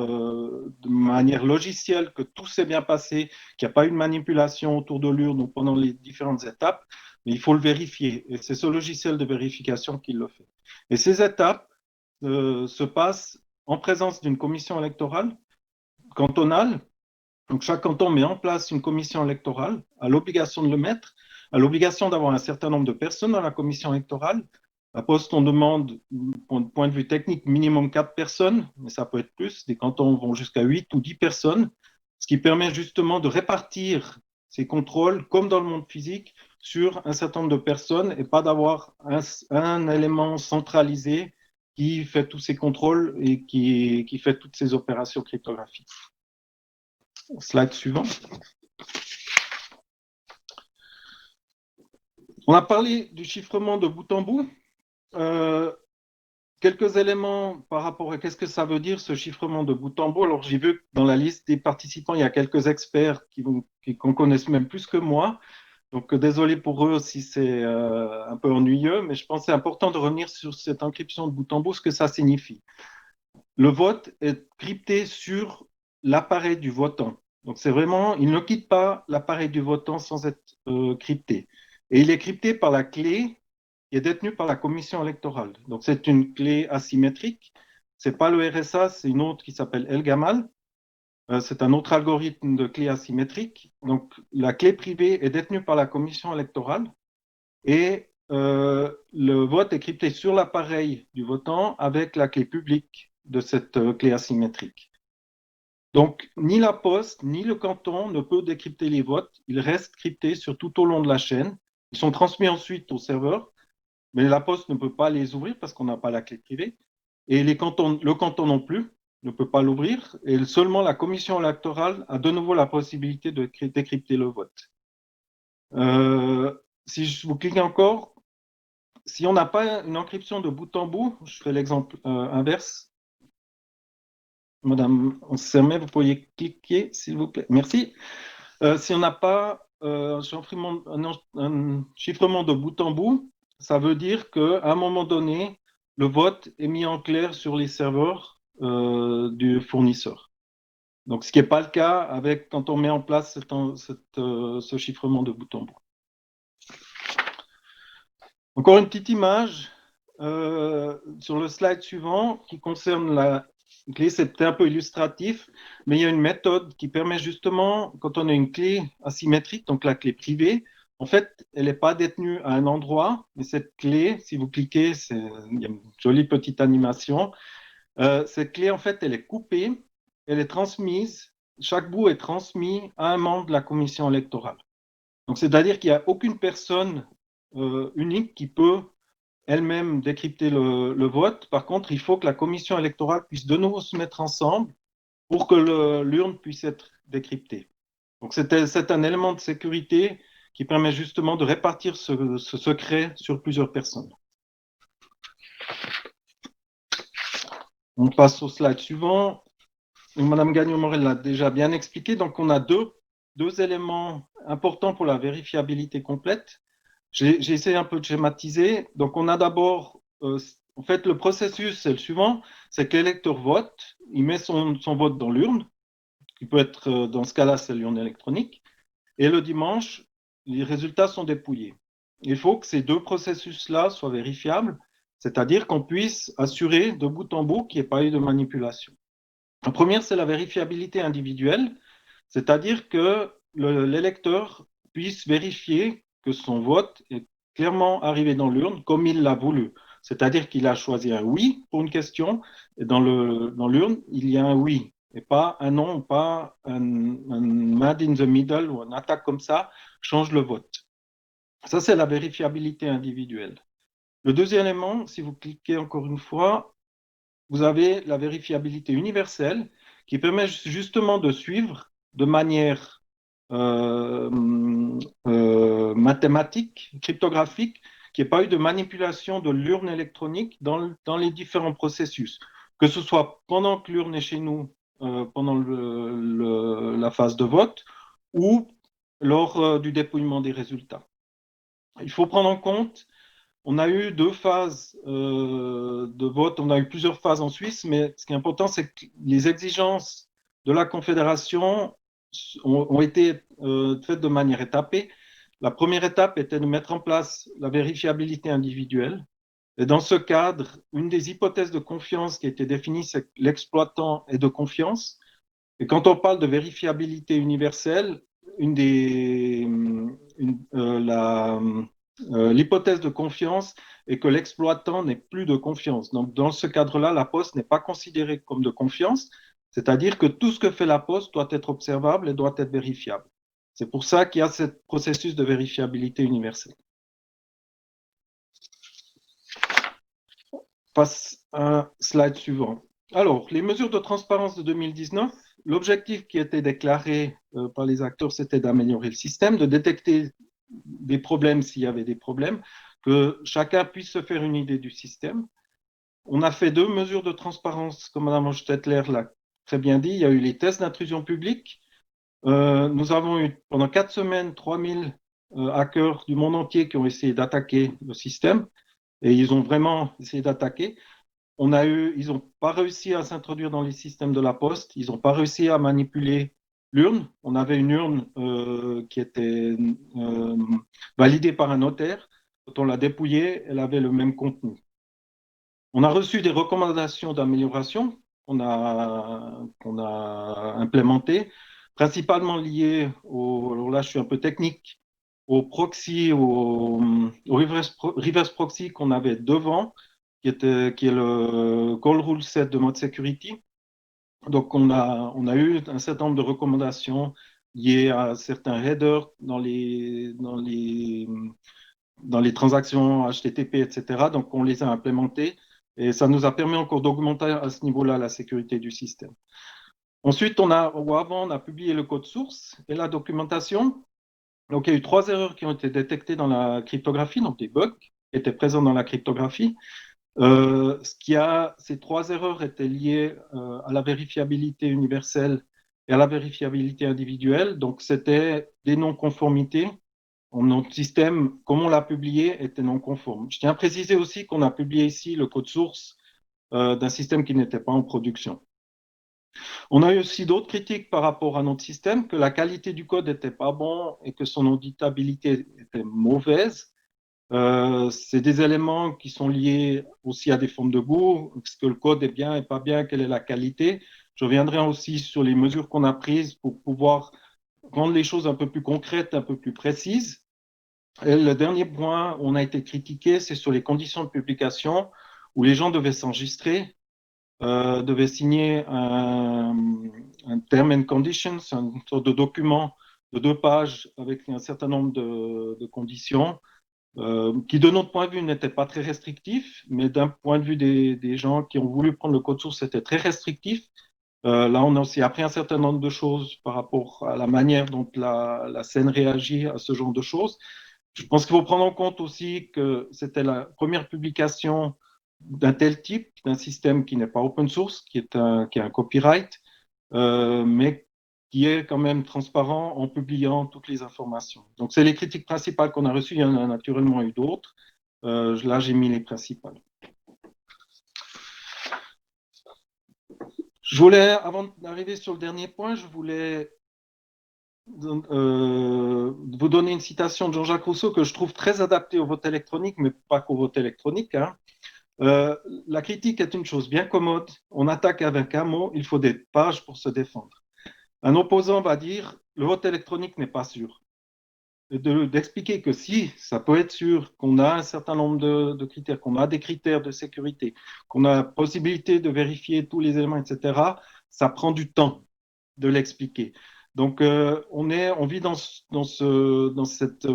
logicielle que tout s'est bien passé, qu'il n'y a pas eu de manipulation autour de l'urne pendant les différentes étapes, mais il faut le vérifier. Et c'est ce logiciel de vérification qui le fait. Et ces étapes se passent en présence d'une commission électorale cantonale. Donc chaque canton met en place une commission électorale, a l'obligation de le mettre, a l'obligation d'avoir un certain nombre de personnes dans la commission électorale. La Poste, on demande, point de vue technique, minimum 4 personnes, mais ça peut être plus. Des cantons vont jusqu'à 8 ou 10 personnes, ce qui permet justement de répartir ces contrôles, comme dans le monde physique, sur un certain nombre de personnes et pas d'avoir un élément centralisé qui fait tous ces contrôles et qui fait toutes ces opérations cryptographiques. Slide suivant. On a parlé du chiffrement de bout en bout. Quelques éléments par rapport à qu'est-ce que ça veut dire ce chiffrement de bout en bout. Alors j'ai vu que dans la liste des participants, il y a quelques experts qu'on connaisse même plus que moi. Donc désolé pour eux si c'est un peu ennuyeux, mais je pense que c'est important de revenir sur cette encryption de bout en bout, ce que ça signifie. Le vote est crypté sur l'appareil du votant. Donc c'est vraiment, il ne quitte pas l'appareil du votant sans être crypté. Et il est crypté par la clé qui est détenue par la commission électorale. Donc c'est une clé asymétrique. C'est pas le RSA, c'est une autre qui s'appelle El-Gamal. C'est un autre algorithme de clé asymétrique. Donc la clé privée est détenue par la commission électorale et le vote est crypté sur l'appareil du votant avec la clé publique de cette clé asymétrique. Donc, ni la Poste, ni le canton ne peut décrypter les votes. Ils restent cryptés tout au long de la chaîne. Ils sont transmis ensuite au serveur, mais la Poste ne peut pas les ouvrir parce qu'on n'a pas la clé privée. Et le canton non plus ne peut pas l'ouvrir. Et seulement la commission électorale a de nouveau la possibilité de décrypter le vote. Si je vous clique encore, si on n'a pas une encryption de bout en bout, je fais l'exemple inverse. Madame Ansermet, vous pourriez cliquer, s'il vous plaît. Merci. Si on n'a pas un chiffrement de bout en bout, ça veut dire qu'à un moment donné, le vote est mis en clair sur les serveurs du fournisseur. Donc, ce qui n'est pas le cas quand on met en place ce chiffrement de bout en bout. Encore une petite image sur le slide suivant qui concerne la clé. C'est un peu illustratif, mais il y a une méthode qui permet justement, quand on a une clé asymétrique, donc la clé privée, en fait, elle n'est pas détenue à un endroit, mais cette clé, si vous cliquez, il y a une jolie petite animation. Cette clé, en fait, elle est coupée, elle est transmise, chaque bout est transmis à un membre de la commission électorale. Donc, c'est-à-dire qu'il n'y a aucune personne unique qui peut elle-même décrypter le vote. Par contre, il faut que la commission électorale puisse de nouveau se mettre ensemble pour que l'urne puisse être décryptée. Donc, c'est un élément de sécurité qui permet justement de répartir ce secret sur plusieurs personnes. On passe au slide suivant. Madame Gagnon-Morel l'a déjà bien expliqué. Donc, on a deux éléments importants pour la vérifiabilité complète. J'ai essayé un peu de schématiser. Donc, on a d'abord, en fait, le processus, c'est le suivant, c'est que l'électeur vote, il met son vote dans l'urne, qui peut être, dans ce cas-là, c'est l'urne électronique, et le dimanche, les résultats sont dépouillés. Il faut que ces deux processus-là soient vérifiables, c'est-à-dire qu'on puisse assurer de bout en bout qu'il n'y ait pas eu de manipulation. La première, c'est la vérifiabilité individuelle, c'est-à-dire que l'électeur puisse vérifier que son vote est clairement arrivé dans l'urne comme il l'a voulu. C'est-à-dire qu'il a choisi un oui pour une question, et dans l'urne, il y a un oui, et pas un non, pas un mad in the middle ou une attaque comme ça, change le vote. Ça, c'est la vérifiabilité individuelle. Le deuxième élément, si vous cliquez encore une fois, vous avez la vérifiabilité universelle qui permet justement de suivre de manière mathématique, cryptographique, qu'il n'y ait pas eu de manipulation de l'urne électronique dans les différents processus, que ce soit pendant que l'urne est chez nous, pendant la phase de vote, ou lors du dépouillement des résultats. Il faut prendre en compte, on a eu 2 phases de vote, on a eu plusieurs phases en Suisse, mais ce qui est important, c'est que les exigences de la Confédération ont été faites de manière étapée. La première étape était de mettre en place la vérifiabilité individuelle. Et dans ce cadre, une des hypothèses de confiance qui a été définie, c'est que l'exploitant est de confiance. Et quand on parle de vérifiabilité universelle, l'hypothèse de confiance est que l'exploitant n'est plus de confiance. Donc, dans ce cadre-là, la poste n'est pas considérée comme de confiance, c'est-à-dire que tout ce que fait la poste doit être observable et doit être vérifiable. C'est pour ça qu'il y a ce processus de vérifiabilité universelle. Passe à un slide suivant. Alors, les mesures de transparence de 2019, l'objectif qui était déclaré par les acteurs, c'était d'améliorer le système, de détecter des problèmes s'il y avait des problèmes, que chacun puisse se faire une idée du système. On a fait 2 mesures de transparence, comme Mme Hochstetler l'a très bien dit. Il y a eu les tests d'intrusion publique. Nous avons eu pendant 4 semaines 3000 hackers du monde entier qui ont essayé d'attaquer le système, et ils ont vraiment essayé d'attaquer. Ils n'ont pas réussi à s'introduire dans les systèmes de la Poste, ils n'ont pas réussi à manipuler l'urne. On avait une urne qui était validée par un notaire. Quand on l'a dépouillée, elle avait le même contenu. On a reçu des recommandations d'amélioration qu'on a implémentées, principalement liées alors là je suis un peu technique, au proxy, au reverse proxy qu'on avait devant, qui est le call rule set de mode security. Donc, on a eu un certain nombre de recommandations liées à certains headers dans les transactions HTTP, etc. Donc, on les a implémentés et ça nous a permis encore d'augmenter à ce niveau-là la sécurité du système. Ensuite, on a publié le code source et la documentation. Donc, il y a eu 3 erreurs qui ont été détectées dans la cryptographie, donc des bugs qui étaient présents dans la cryptographie. Ces 3 erreurs étaient liées à la vérifiabilité universelle et à la vérifiabilité individuelle. Donc, c'était des non-conformités. Notre système, comme on l'a publié, était non conforme. Je tiens à préciser aussi qu'on a publié ici le code source d'un système qui n'était pas en production. On a eu aussi d'autres critiques par rapport à notre système, que la qualité du code n'était pas bon et que son auditabilité était mauvaise. C'est des éléments qui sont liés aussi à des formes de goût, est-ce que le code est bien et pas bien, quelle est la qualité. Je reviendrai aussi sur les mesures qu'on a prises pour pouvoir rendre les choses un peu plus concrètes, un peu plus précises. Et le dernier point où on a été critiqué, c'est sur les conditions de publication, où les gens devaient s'enregistrer, devaient signer un term and conditions, une sorte de document de 2 pages avec un certain nombre de conditions, qui de notre point de vue n'était pas très restrictif, mais d'un point de vue des gens qui ont voulu prendre le code source, c'était très restrictif. Là, on a aussi appris un certain nombre de choses par rapport à la manière dont la scène réagit à ce genre de choses. Je pense qu'il faut prendre en compte aussi que c'était la première publication d'un tel type, d'un système qui n'est pas open source, qui a un copyright, mais qui est quand même transparent en publiant toutes les informations. Donc, c'est les critiques principales qu'on a reçues. Il y en a naturellement eu d'autres. Là, j'ai mis les principales. Avant d'arriver sur le dernier point, je voulais vous donner une citation de Jean-Jacques Rousseau que je trouve très adaptée au vote électronique, mais pas qu'au vote électronique. Hein. La critique est une chose bien commode. On attaque avec un mot, il faut des pages pour se défendre. Un opposant va dire le vote électronique n'est pas sûr. D'expliquer que si, ça peut être sûr, qu'on a un certain nombre de critères, qu'on a des critères de sécurité, qu'on a la possibilité de vérifier tous les éléments, etc., ça prend du temps de l'expliquer. Donc, on vit dans cette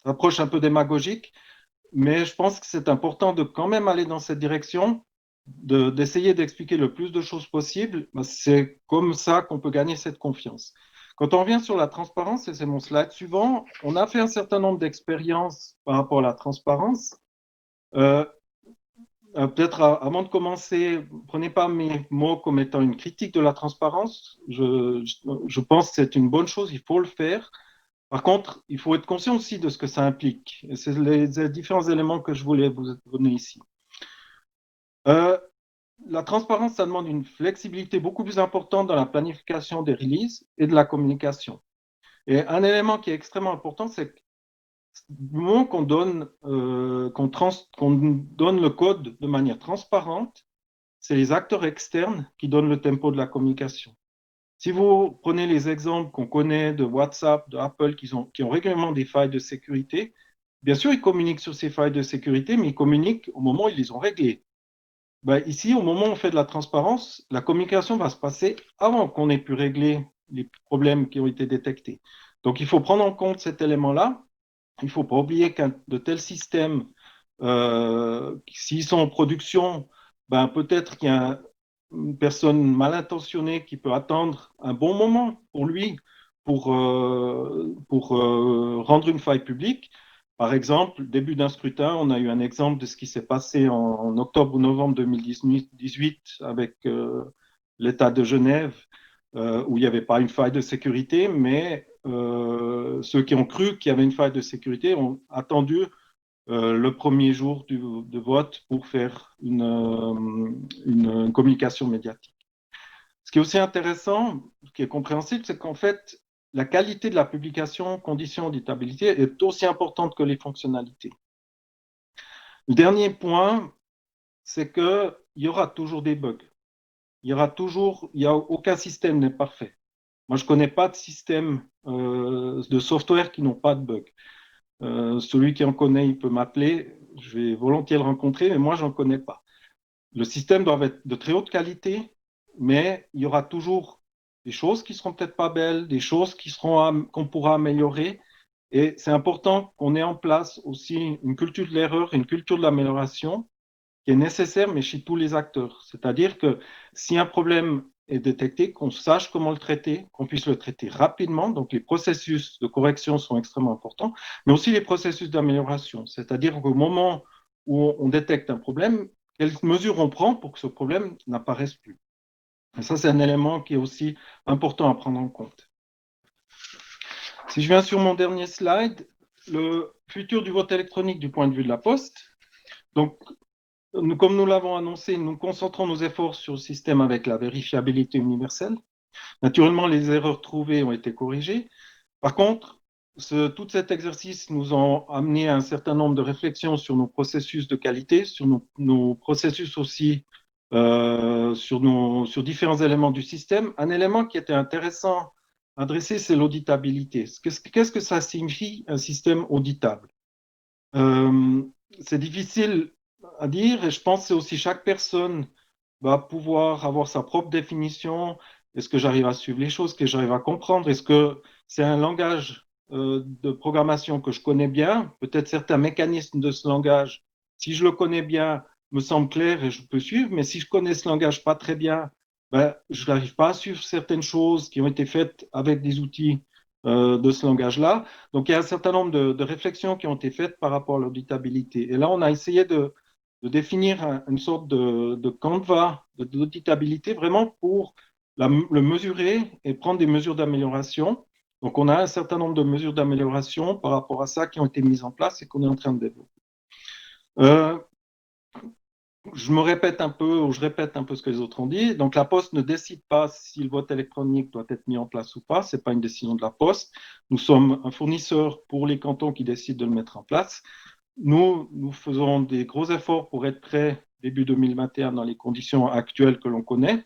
approche un peu démagogique, mais je pense que c'est important de quand même aller dans cette direction, d'essayer d'expliquer le plus de choses possible. C'est comme ça qu'on peut gagner cette confiance. Quand on revient sur la transparence, et c'est mon slide suivant, on a fait un certain nombre d'expériences par rapport à la transparence. Peut-être avant de commencer, prenez pas mes mots comme étant une critique de la transparence. Je pense que c'est une bonne chose, il faut le faire. Par contre, il faut être conscient aussi de ce que ça implique. Et c'est les différents éléments que je voulais vous donner ici. La transparence, ça demande une flexibilité beaucoup plus importante dans la planification des releases et de la communication. Et un élément qui est extrêmement important, c'est que du moment qu'on donne le code de manière transparente, c'est les acteurs externes qui donnent le tempo de la communication. Si vous prenez les exemples qu'on connaît de WhatsApp, de Apple, qui ont régulièrement des failles de sécurité, bien sûr, ils communiquent sur ces failles de sécurité, mais ils communiquent au moment où ils les ont réglées. Ici, au moment où on fait de la transparence, la communication va se passer avant qu'on ait pu régler les problèmes qui ont été détectés. Donc, il faut prendre en compte cet élément-là. Il ne faut pas oublier qu'un de tels systèmes, s'ils sont en production, peut-être qu'il y a une personne mal intentionnée qui peut attendre un bon moment pour lui pour rendre une faille publique. Par exemple, début d'un scrutin, on a eu un exemple de ce qui s'est passé en octobre ou novembre 2018 avec l'État de Genève, où il n'y avait pas une faille de sécurité, mais ceux qui ont cru qu'il y avait une faille de sécurité ont attendu le premier jour de vote pour faire une communication médiatique. Ce qui est aussi intéressant, ce qui est compréhensible, c'est qu'en fait, la qualité de la publication, conditions d'auditabilité, est aussi importante que les fonctionnalités. Le dernier point, c'est qu'il y aura toujours des bugs. Aucun système n'est parfait. Moi, je ne connais pas de système de software qui n'ont pas de bugs. Celui qui en connaît, il peut m'appeler. Je vais volontiers le rencontrer, mais moi, je n'en connais pas. Le système doit être de très haute qualité, mais il y aura toujours des choses qui ne seront peut-être pas belles, des choses qu'on pourra améliorer. Et c'est important qu'on ait en place aussi une culture de l'erreur, une culture de l'amélioration qui est nécessaire, mais chez tous les acteurs. C'est-à-dire que si un problème est détecté, qu'on sache comment le traiter, qu'on puisse le traiter rapidement. Donc, les processus de correction sont extrêmement importants, mais aussi les processus d'amélioration. C'est-à-dire qu'au moment où on détecte un problème, quelles mesures on prend pour que ce problème n'apparaisse plus. Et ça, c'est un élément qui est aussi important à prendre en compte. Si je viens sur mon dernier slide, le futur du vote électronique du point de vue de la Poste. Donc, comme nous l'avons annoncé, nous concentrons nos efforts sur le système avec la vérifiabilité universelle. Naturellement, les erreurs trouvées ont été corrigées. Par contre, tout cet exercice nous a amené à un certain nombre de réflexions sur nos processus de qualité, sur nos processus aussi, sur différents éléments du système. Un élément qui était intéressant à adresser, c'est l'auditabilité. Qu'est-ce que ça signifie, un système auditable? C'est difficile à dire, et je pense que c'est aussi chaque personne va pouvoir avoir sa propre définition. Est-ce que j'arrive à suivre les choses? Est-ce que j'arrive à comprendre? Est-ce que c'est un langage de programmation que je connais bien? Peut-être certains mécanismes de ce langage, si je le connais bien, me semble clair et je peux suivre, mais si je connais ce langage pas très bien, je n'arrive pas à suivre certaines choses qui ont été faites avec des outils de ce langage-là. Donc, il y a un certain nombre de réflexions qui ont été faites par rapport à l'auditabilité. Et là, on a essayé de de définir une sorte de canevas d'auditabilité vraiment pour le mesurer et prendre des mesures d'amélioration. Donc, on a un certain nombre de mesures d'amélioration par rapport à ça qui ont été mises en place et qu'on est en train de développer. Je répète un peu ce que les autres ont dit. Donc, la Poste ne décide pas si le vote électronique doit être mis en place ou pas. Ce n'est pas une décision de la Poste. Nous sommes un fournisseur pour les cantons qui décident de le mettre en place. Nous faisons des gros efforts pour être prêts début 2021 dans les conditions actuelles que l'on connaît.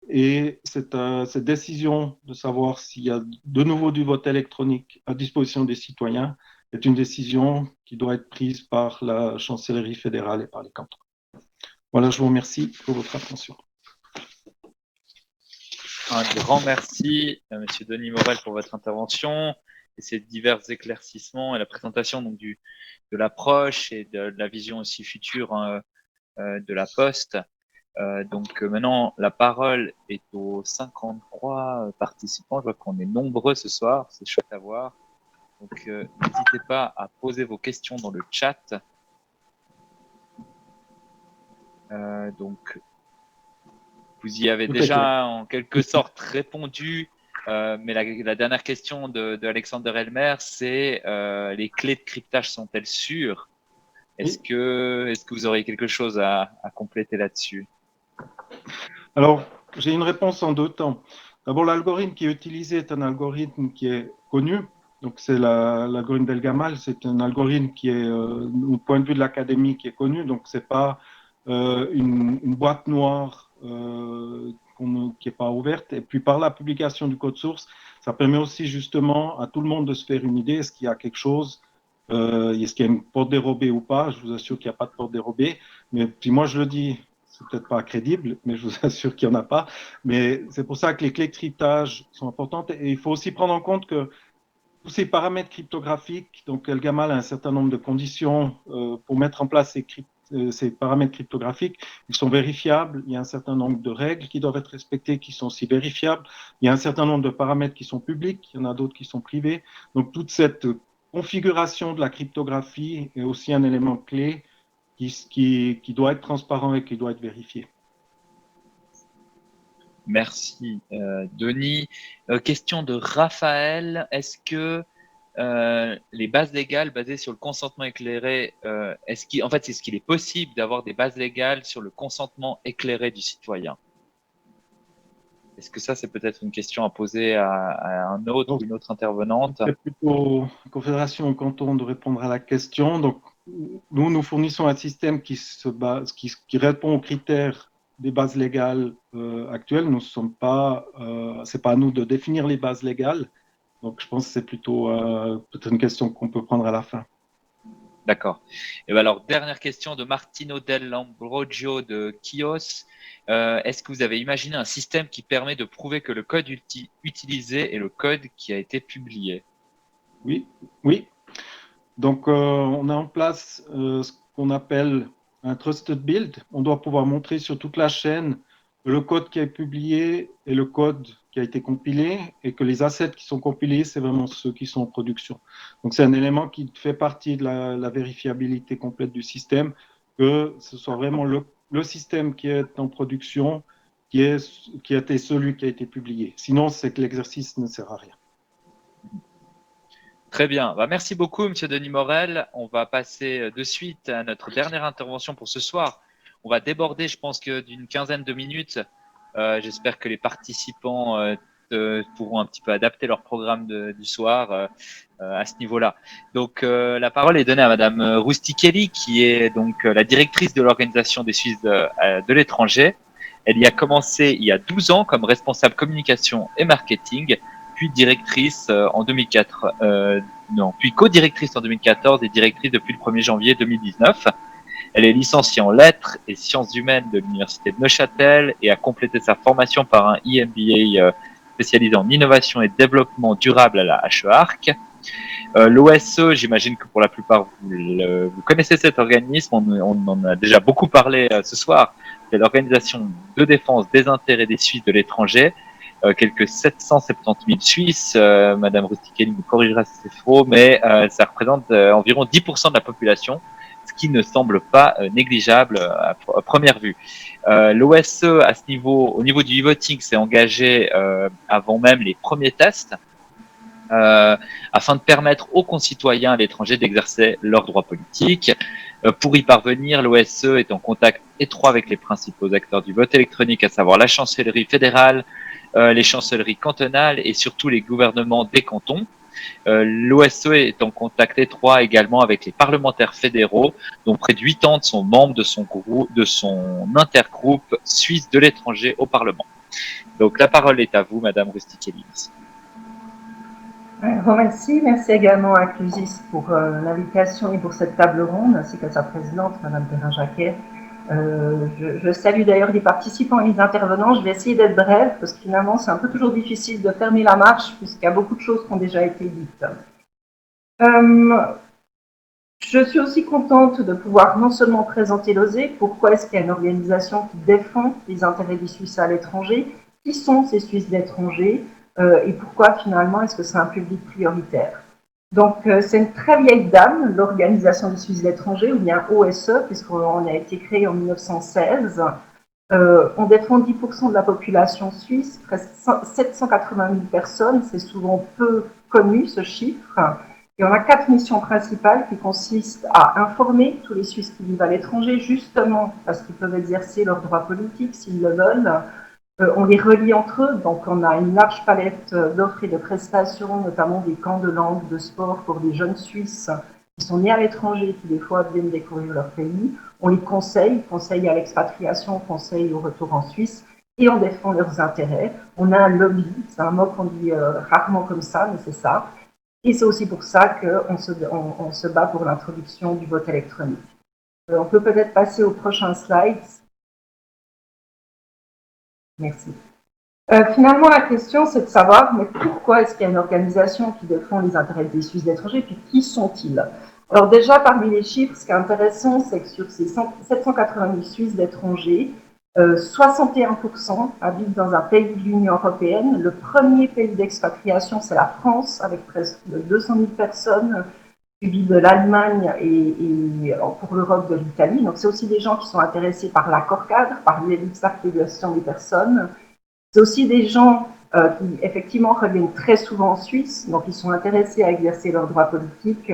Et cette décision de savoir s'il y a de nouveau du vote électronique à disposition des citoyens est une décision qui doit être prise par la chancellerie fédérale et par les cantons. Voilà, je vous remercie pour votre attention. Un grand merci, Monsieur Denis Morel, pour votre intervention et ces divers éclaircissements et la présentation donc, de l'approche et de la vision aussi future de la Poste. Donc maintenant, la parole est aux 53 participants. Je vois qu'on est nombreux ce soir, c'est chouette à voir. Donc n'hésitez pas à poser vos questions dans le chat. Donc vous y avez déjà en quelque sorte répondu, mais la dernière question de Alexander Elmer, c'est les clés de cryptage sont-elles sûres? Est-ce que vous auriez quelque chose à compléter là-dessus? Alors, j'ai une réponse en deux temps. D'abord, l'algorithme qui est utilisé est un algorithme qui est connu. Donc, c'est l'algorithme d'El-Gamal. C'est un algorithme qui est, au point de vue de l'académie, qui est connu. Donc, c'est pas une boîte noire qui n'est pas ouverte. Et puis, par la publication du code source, ça permet aussi justement à tout le monde de se faire une idée. Est-ce qu'il y a quelque chose, est-ce qu'il y a une porte dérobée ou pas? Je vous assure qu'il n'y a pas de porte dérobée. Mais puis moi, je le dis, c'est peut-être pas crédible, mais je vous assure qu'il n'y en a pas. Mais c'est pour ça que les clés de cryptage sont importantes. Et il faut aussi prendre en compte que tous ces paramètres cryptographiques, donc El-Gamal a un certain nombre de conditions pour mettre en place ces paramètres cryptographiques, ils sont vérifiables. Il y a un certain nombre de règles qui doivent être respectées, qui sont aussi vérifiables. Il y a un certain nombre de paramètres qui sont publics, il y en a d'autres qui sont privés. Donc toute cette configuration de la cryptographie est aussi un élément clé qui doit être transparent et qui doit être vérifié. Merci, Denis. Question de Raphaël. Est-ce que les bases légales basées sur le consentement éclairé, est-ce qu'il est possible d'avoir des bases légales sur le consentement éclairé du citoyen? Est-ce que ça, c'est peut-être une question à poser à un autre ou une autre intervenante? C'est plutôt la Confédération au canton de répondre à la question. Donc, nous fournissons un système qui répond aux critères des bases légales actuelles. Nous sommes pas, c'est pas à nous de définir les bases légales. Donc, je pense que c'est plutôt peut-être une question qu'on peut prendre à la fin. D'accord. Et bien alors, dernière question de Martino Dell'Ambrogio de Chios. Est-ce que vous avez imaginé un système qui permet de prouver que le code utilisé est le code qui a été publié? Oui. Donc, on a en place ce qu'on appelle un trusted build. On doit pouvoir montrer sur toute la chaîne que le code qui est publié est le code qui a été compilé et que les assets qui sont compilés, c'est vraiment ceux qui sont en production. Donc, c'est un élément qui fait partie de la vérifiabilité complète du système, que ce soit vraiment le système qui est en production qui a été celui qui a été publié. Sinon, c'est que l'exercice ne sert à rien. Très bien. Merci beaucoup, Monsieur Denis Morel. On va passer de suite à notre dernière intervention pour ce soir. On va déborder, je pense, que d'une quinzaine de minutes. J'espère que les participants pourront un petit peu adapter leur programme du soir à ce niveau-là. Donc, la parole est donnée à Madame Rustichelli, qui est donc la directrice de l'Organisation des Suisses de l'étranger. Elle y a commencé il y a 12 ans comme responsable communication et marketing, puis directrice en 2004, puis co-directrice en 2014 et directrice depuis le 1er janvier 2019. Elle est licenciée en lettres et sciences humaines de l'Université de Neuchâtel et a complété sa formation par un EMBA spécialisé en innovation et développement durable à la HEARC. L'OSE, j'imagine que pour la plupart, vous connaissez cet organisme, on en a déjà beaucoup parlé ce soir. C'est l'Organisation de défense des intérêts des Suisses de l'étranger. Quelques 770 000 Suisses, Madame Rustichelli nous corrigera si c'est faux, mais ça représente environ 10% de la population, ce qui ne semble pas négligeable à première vue. L'OSCE, à ce niveau, au niveau du e-voting, s'est engagé avant même les premiers tests afin de permettre aux concitoyens à l'étranger d'exercer leurs droits politiques. Pour y parvenir, l'OSCE est en contact étroit avec les principaux acteurs du vote électronique, à savoir la chancellerie fédérale, les chancelleries cantonales et surtout les gouvernements des cantons. L'OSCE est en contact étroit également avec les parlementaires fédéraux, dont près de 80 sont membres de son intergroupe suisse de l'étranger au Parlement. Donc la parole est à vous, Madame Rustichelli. Merci également à Clusis pour l'invitation et pour cette table ronde, ainsi qu'à sa présidente, Madame Perrin-Jacquet. Je salue d'ailleurs les participants et les intervenants. Je vais essayer d'être brève, parce que finalement, c'est un peu toujours difficile de fermer la marche, puisqu'il y a beaucoup de choses qui ont déjà été dites. Je suis aussi contente de pouvoir non seulement présenter l'OSE, pourquoi est-ce qu'il y a une organisation qui défend les intérêts des Suisses à l'étranger, qui sont ces Suisses d'étrangers, et pourquoi finalement est-ce que c'est un public prioritaire. Donc c'est une très vieille dame, l'Organisation des Suisses d'étrangers, ou bien OSE, puisqu'on a été créé en 1916. On défend 10% de la population suisse, presque 780 000 personnes, c'est souvent peu connu ce chiffre. Et on a 4 missions principales qui consistent à informer tous les Suisses qui vivent à l'étranger, justement parce qu'ils peuvent exercer leurs droits politiques s'ils le veulent. On les relie entre eux, donc on a une large palette d'offres et de prestations, notamment des camps de langue, de sport pour des jeunes Suisses qui sont nés à l'étranger, qui des fois viennent découvrir leur pays. On les conseille à l'expatriation, conseil au retour en Suisse, et on défend leurs intérêts. On a un lobby, c'est un mot qu'on dit rarement comme ça, mais c'est ça. Et c'est aussi pour ça qu'on se bat pour l'introduction du vote électronique. On peut peut-être passer au prochain slide. Merci. Finalement, la question, c'est de savoir, mais pourquoi est-ce qu'il y a une organisation qui défend les intérêts des Suisses d'étrangers, puis qui sont-ils? Alors déjà, parmi les chiffres, ce qui est intéressant, c'est que sur ces 780 000 Suisses d'étrangers, 61% habitent dans un pays de l'Union européenne. Le premier pays d'expatriation, c'est la France, avec presque 200 000 personnes, suivi de l'Allemagne et pour l'Europe de l'Italie. Donc c'est aussi des gens qui sont intéressés par l'accord cadre, par l'expatriation des personnes. C'est aussi des gens qui effectivement reviennent très souvent en Suisse, donc ils sont intéressés à exercer leurs droits politiques.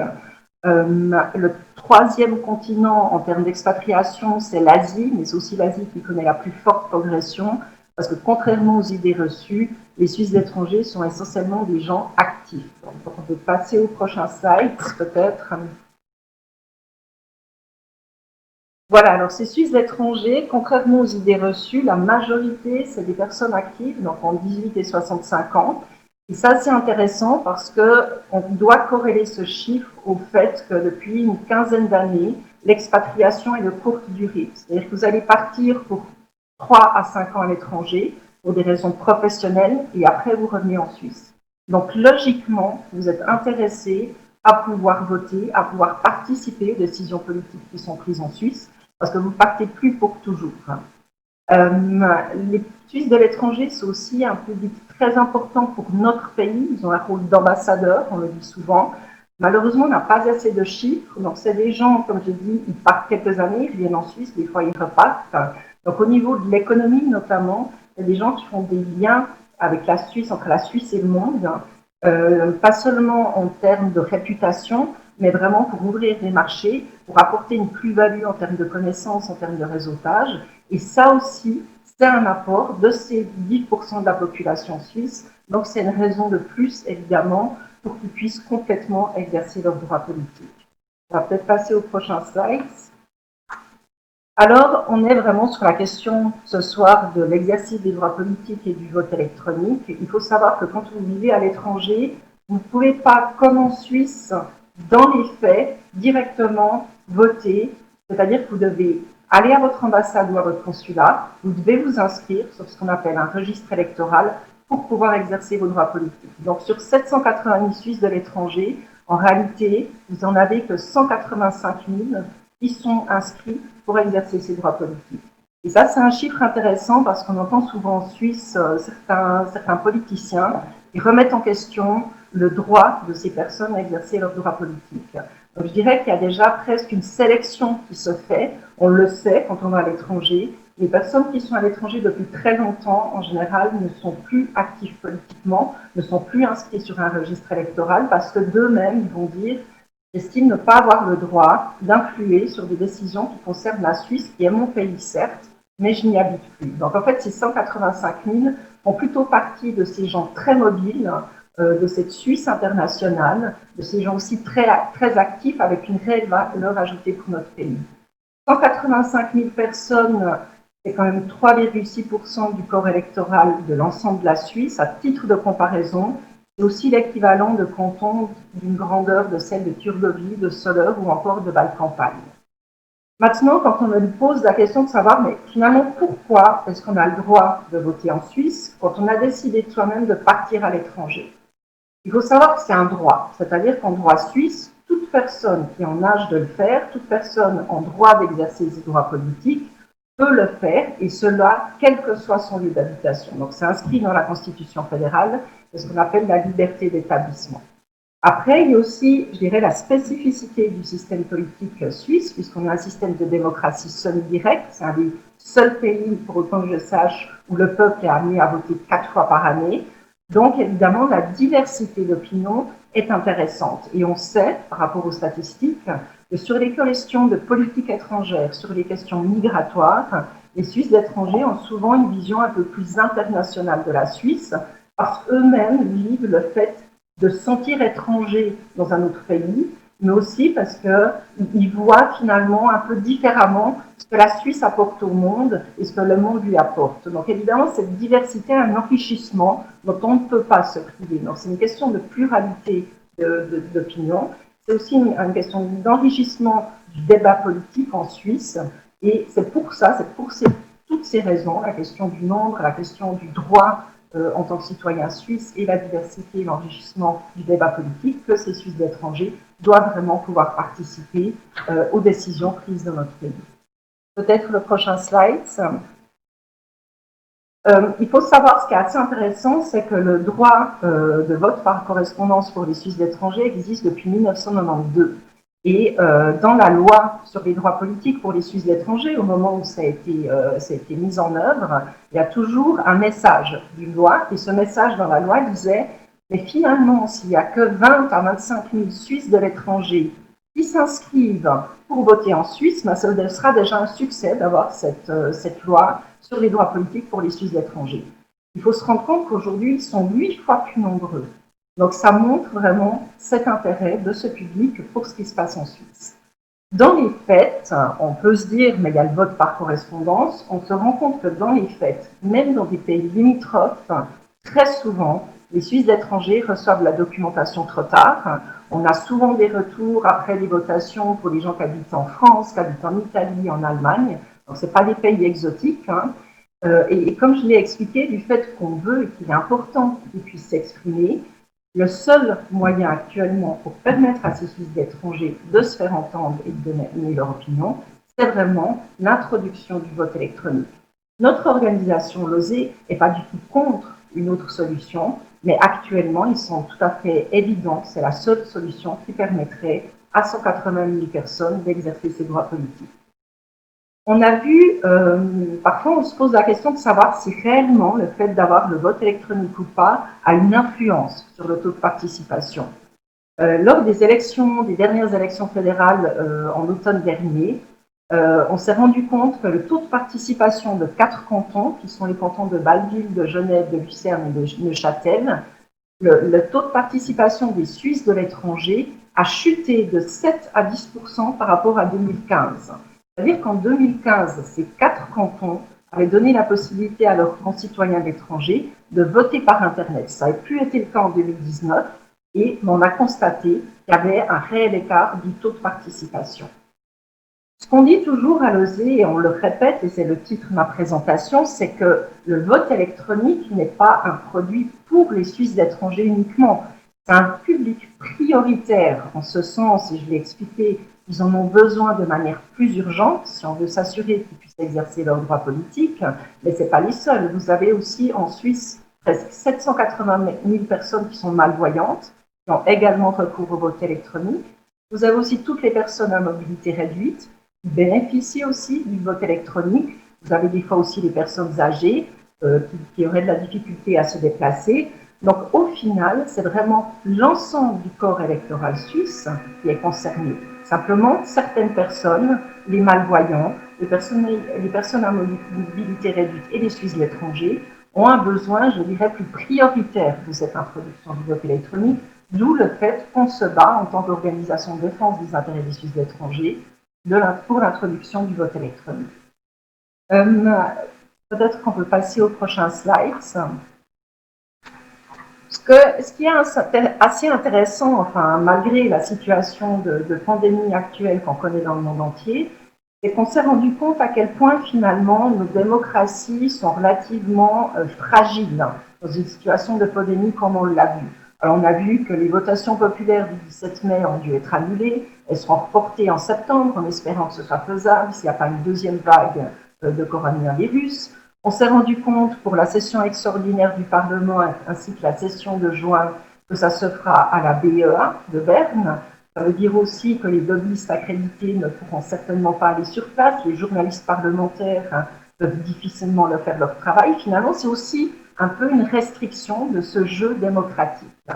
Le troisième continent en termes d'expatriation, c'est l'Asie, mais c'est aussi l'Asie qui connaît la plus forte progression, parce que contrairement aux idées reçues, les Suisses d'étrangers sont essentiellement des gens actifs. Donc, on peut passer au prochain slide, peut-être. Voilà, alors ces Suisses d'étrangers, contrairement aux idées reçues, la majorité, c'est des personnes actives, donc en 18 et 65 ans. Et ça, c'est intéressant parce qu'on doit corréler ce chiffre au fait que depuis une quinzaine d'années, l'expatriation est de courte durée. C'est-à-dire que vous allez partir pour 3 à 5 ans à l'étranger pour des raisons professionnelles et après vous revenez en Suisse. Donc logiquement, vous êtes intéressé à pouvoir voter, à pouvoir participer aux décisions politiques qui sont prises en Suisse parce que vous ne partez plus pour toujours. Les Suisses de l'étranger, c'est aussi un public très important pour notre pays. Ils ont un rôle d'ambassadeur, on le dit souvent. Malheureusement, on n'a pas assez de chiffres. Donc, c'est des gens, comme je dis, ils partent quelques années, ils viennent en Suisse, des fois ils repartent. Donc, au niveau de l'économie notamment, il y a des gens qui font des liens avec la Suisse, entre la Suisse et le monde, pas seulement en termes de réputation, mais vraiment pour ouvrir des marchés, pour apporter une plus-value en termes de connaissances, en termes de réseautage. Et ça aussi, c'est un apport de ces 10% de la population suisse. Donc, c'est une raison de plus, évidemment, pour qu'ils puissent complètement exercer leurs droits politiques. On va peut-être passer au prochain slide. Alors, on est vraiment sur la question ce soir de l'exercice des droits politiques et du vote électronique. Il faut savoir que quand vous vivez à l'étranger, vous ne pouvez pas, comme en Suisse, dans les faits, directement voter. C'est-à-dire que vous devez aller à votre ambassade ou à votre consulat, vous devez vous inscrire sur ce qu'on appelle un registre électoral pour pouvoir exercer vos droits politiques. Donc, sur 780 000 Suisses de l'étranger, en réalité, vous n'en avez que 185 000 qui sont inscrits pour exercer ces droits politiques. Et ça, c'est un chiffre intéressant parce qu'on entend souvent en Suisse certains politiciens qui remettent en question le droit de ces personnes à exercer leurs droits politiques. Donc, je dirais qu'il y a déjà presque une sélection qui se fait. On le sait quand on va à l'étranger. Les personnes qui sont à l'étranger depuis très longtemps, en général, ne sont plus actives politiquement, ne sont plus inscrits sur un registre électoral parce que d'eux-mêmes, ils vont dire « j'estime ne pas avoir le droit d'influer sur des décisions qui concernent la Suisse, qui est mon pays, certes, mais je n'y habite plus ». Donc en fait, ces 185 000 font plutôt partie de ces gens très mobiles, de cette Suisse internationale, de ces gens aussi très, très actifs avec une réelle valeur ajoutée pour notre pays. 185 000 personnes, c'est quand même 3,6% du corps électoral de l'ensemble de la Suisse. À titre de comparaison, c'est aussi l'équivalent de cantons d'une grandeur de celle de Turgovie, de Soleure ou encore de Val-Campagne. Maintenant, quand on me pose la question de savoir, mais finalement, pourquoi est-ce qu'on a le droit de voter en Suisse quand on a décidé de soi-même de partir à l'étranger? Il faut savoir que c'est un droit, c'est-à-dire qu'en droit suisse, toute personne qui est en âge de le faire, toute personne en droit d'exercer ses droits politiques, peut le faire, et cela, quel que soit son lieu d'habitation. Donc, c'est inscrit dans la Constitution fédérale, c'est ce qu'on appelle la liberté d'établissement. Après, il y a aussi, je dirais, la spécificité du système politique suisse, puisqu'on a un système de démocratie semi-directe. C'est un des seuls pays, pour autant que je sache, où le peuple est amené à voter 4 fois par année. Donc, évidemment, la diversité d'opinions est intéressante. Et on sait, par rapport aux statistiques, que sur les questions de politique étrangère, sur les questions migratoires, les Suisses d'étrangers ont souvent une vision un peu plus internationale de la Suisse, parce qu'eux-mêmes vivent le fait de se sentir étrangers dans un autre pays, mais aussi parce qu'ils voient finalement un peu différemment ce que la Suisse apporte au monde et ce que le monde lui apporte. Donc évidemment, cette diversité a un enrichissement dont on ne peut pas se priver. Donc c'est une question de pluralité d'opinions. C'est aussi une question d'enrichissement du débat politique en Suisse. Et c'est pour ça, toutes ces raisons, la question du nombre, la question du droit en tant que citoyen suisse et la diversité et l'enrichissement du débat politique, que ces Suisses d'étrangers doivent vraiment pouvoir participer aux décisions prises dans notre pays. Peut-être le prochain slide. Il faut savoir, ce qui est assez intéressant, c'est que le droit de vote par correspondance pour les Suisses d'étrangers existe depuis 1992. Et dans la loi sur les droits politiques pour les Suisses d'étrangers, au moment où ça a été mis en œuvre, il y a toujours un message d'une loi. Et ce message dans la loi disait, mais finalement, s'il n'y a que 20 à 25 000 Suisses de l'étranger qui s'inscrivent pour voter en Suisse, ben, ça sera déjà un succès d'avoir cette loi sur les droits politiques pour les Suisses d'étrangers. Il faut se rendre compte qu'aujourd'hui, ils sont 8 fois plus nombreux. Donc, ça montre vraiment cet intérêt de ce public pour ce qui se passe en Suisse. Dans les faits, on peut se dire, mais il y a le vote par correspondance, on se rend compte que dans les faits, même dans des pays limitrophes, très souvent, les Suisses d'étrangers reçoivent la documentation trop tard. On a souvent des retours après les votations pour les gens qui habitent en France, qui habitent en Italie, en Allemagne. Donc, ce n'est pas des pays exotiques. Et comme je l'ai expliqué, du fait qu'on veut et qu'il est important qu'ils puissent s'exprimer, le seul moyen actuellement pour permettre à ces Suisses d'étrangers de se faire entendre et de donner leur opinion, c'est vraiment l'introduction du vote électronique. Notre organisation, l'OSE, n'est pas du tout contre une autre solution, mais actuellement, ils sont tout à fait évidents. C'est la seule solution qui permettrait à 180 000 personnes d'exercer ces droits politiques. On a vu, parfois on se pose la question de savoir si réellement le fait d'avoir le vote électronique ou pas a une influence sur le taux de participation. Lors des dernières élections fédérales en automne dernier, on s'est rendu compte que le taux de participation de 4 cantons, qui sont les cantons de Bâle-Ville, de Genève, de Lucerne et de Neuchâtel, le taux de participation des Suisses de l'étranger a chuté de 7 à 10% par rapport à 2015. C'est-à-dire qu'en 2015, ces 4 cantons avaient donné la possibilité à leurs concitoyens d'étrangers de voter par Internet. Ça n'avait plus été le cas en 2019 et on a constaté qu'il y avait un réel écart du taux de participation. Ce qu'on dit toujours à l'OSE, et on le répète, et c'est le titre de ma présentation, c'est que le vote électronique n'est pas un produit pour les Suisses d'étrangers uniquement. C'est un public prioritaire en ce sens, et je l'ai expliqué, ils en ont besoin de manière plus urgente si on veut s'assurer qu'ils puissent exercer leurs droits politiques, mais ce n'est pas les seuls. Vous avez aussi en Suisse presque 780 000 personnes qui sont malvoyantes, qui ont également recours au vote électronique. Vous avez aussi toutes les personnes à mobilité réduite qui bénéficient aussi du vote électronique. Vous avez des fois aussi les personnes âgées qui auraient de la difficulté à se déplacer. Donc au final, c'est vraiment l'ensemble du corps électoral suisse qui est concerné. Simplement, certaines personnes, les malvoyants, les personnes à mobilité réduite et les Suisses de l'étranger, ont un besoin, je dirais, plus prioritaire de cette introduction du vote électronique, d'où le fait qu'on se bat en tant qu'organisation de défense des intérêts des Suisses de l'étranger pour l'introduction du vote électronique. Peut-être qu'on peut passer au prochain slide. Ce qui est assez intéressant, enfin, malgré la situation de pandémie actuelle qu'on connaît dans le monde entier, c'est qu'on s'est rendu compte à quel point finalement nos démocraties sont relativement fragiles dans une situation de pandémie comme on l'a vu. Alors on a vu que les votations populaires du 17 mai ont dû être annulées, elles seront reportées en septembre en espérant que ce soit faisable s'il n'y a pas une deuxième vague de coronavirus. On s'est rendu compte pour la session extraordinaire du Parlement ainsi que la session de juin que ça se fera à la BEA de Berne. Ça veut dire aussi que les lobbyistes accrédités ne pourront certainement pas aller sur place, les journalistes parlementaires peuvent difficilement le faire leur travail. Finalement, c'est aussi un peu une restriction de ce jeu démocratique.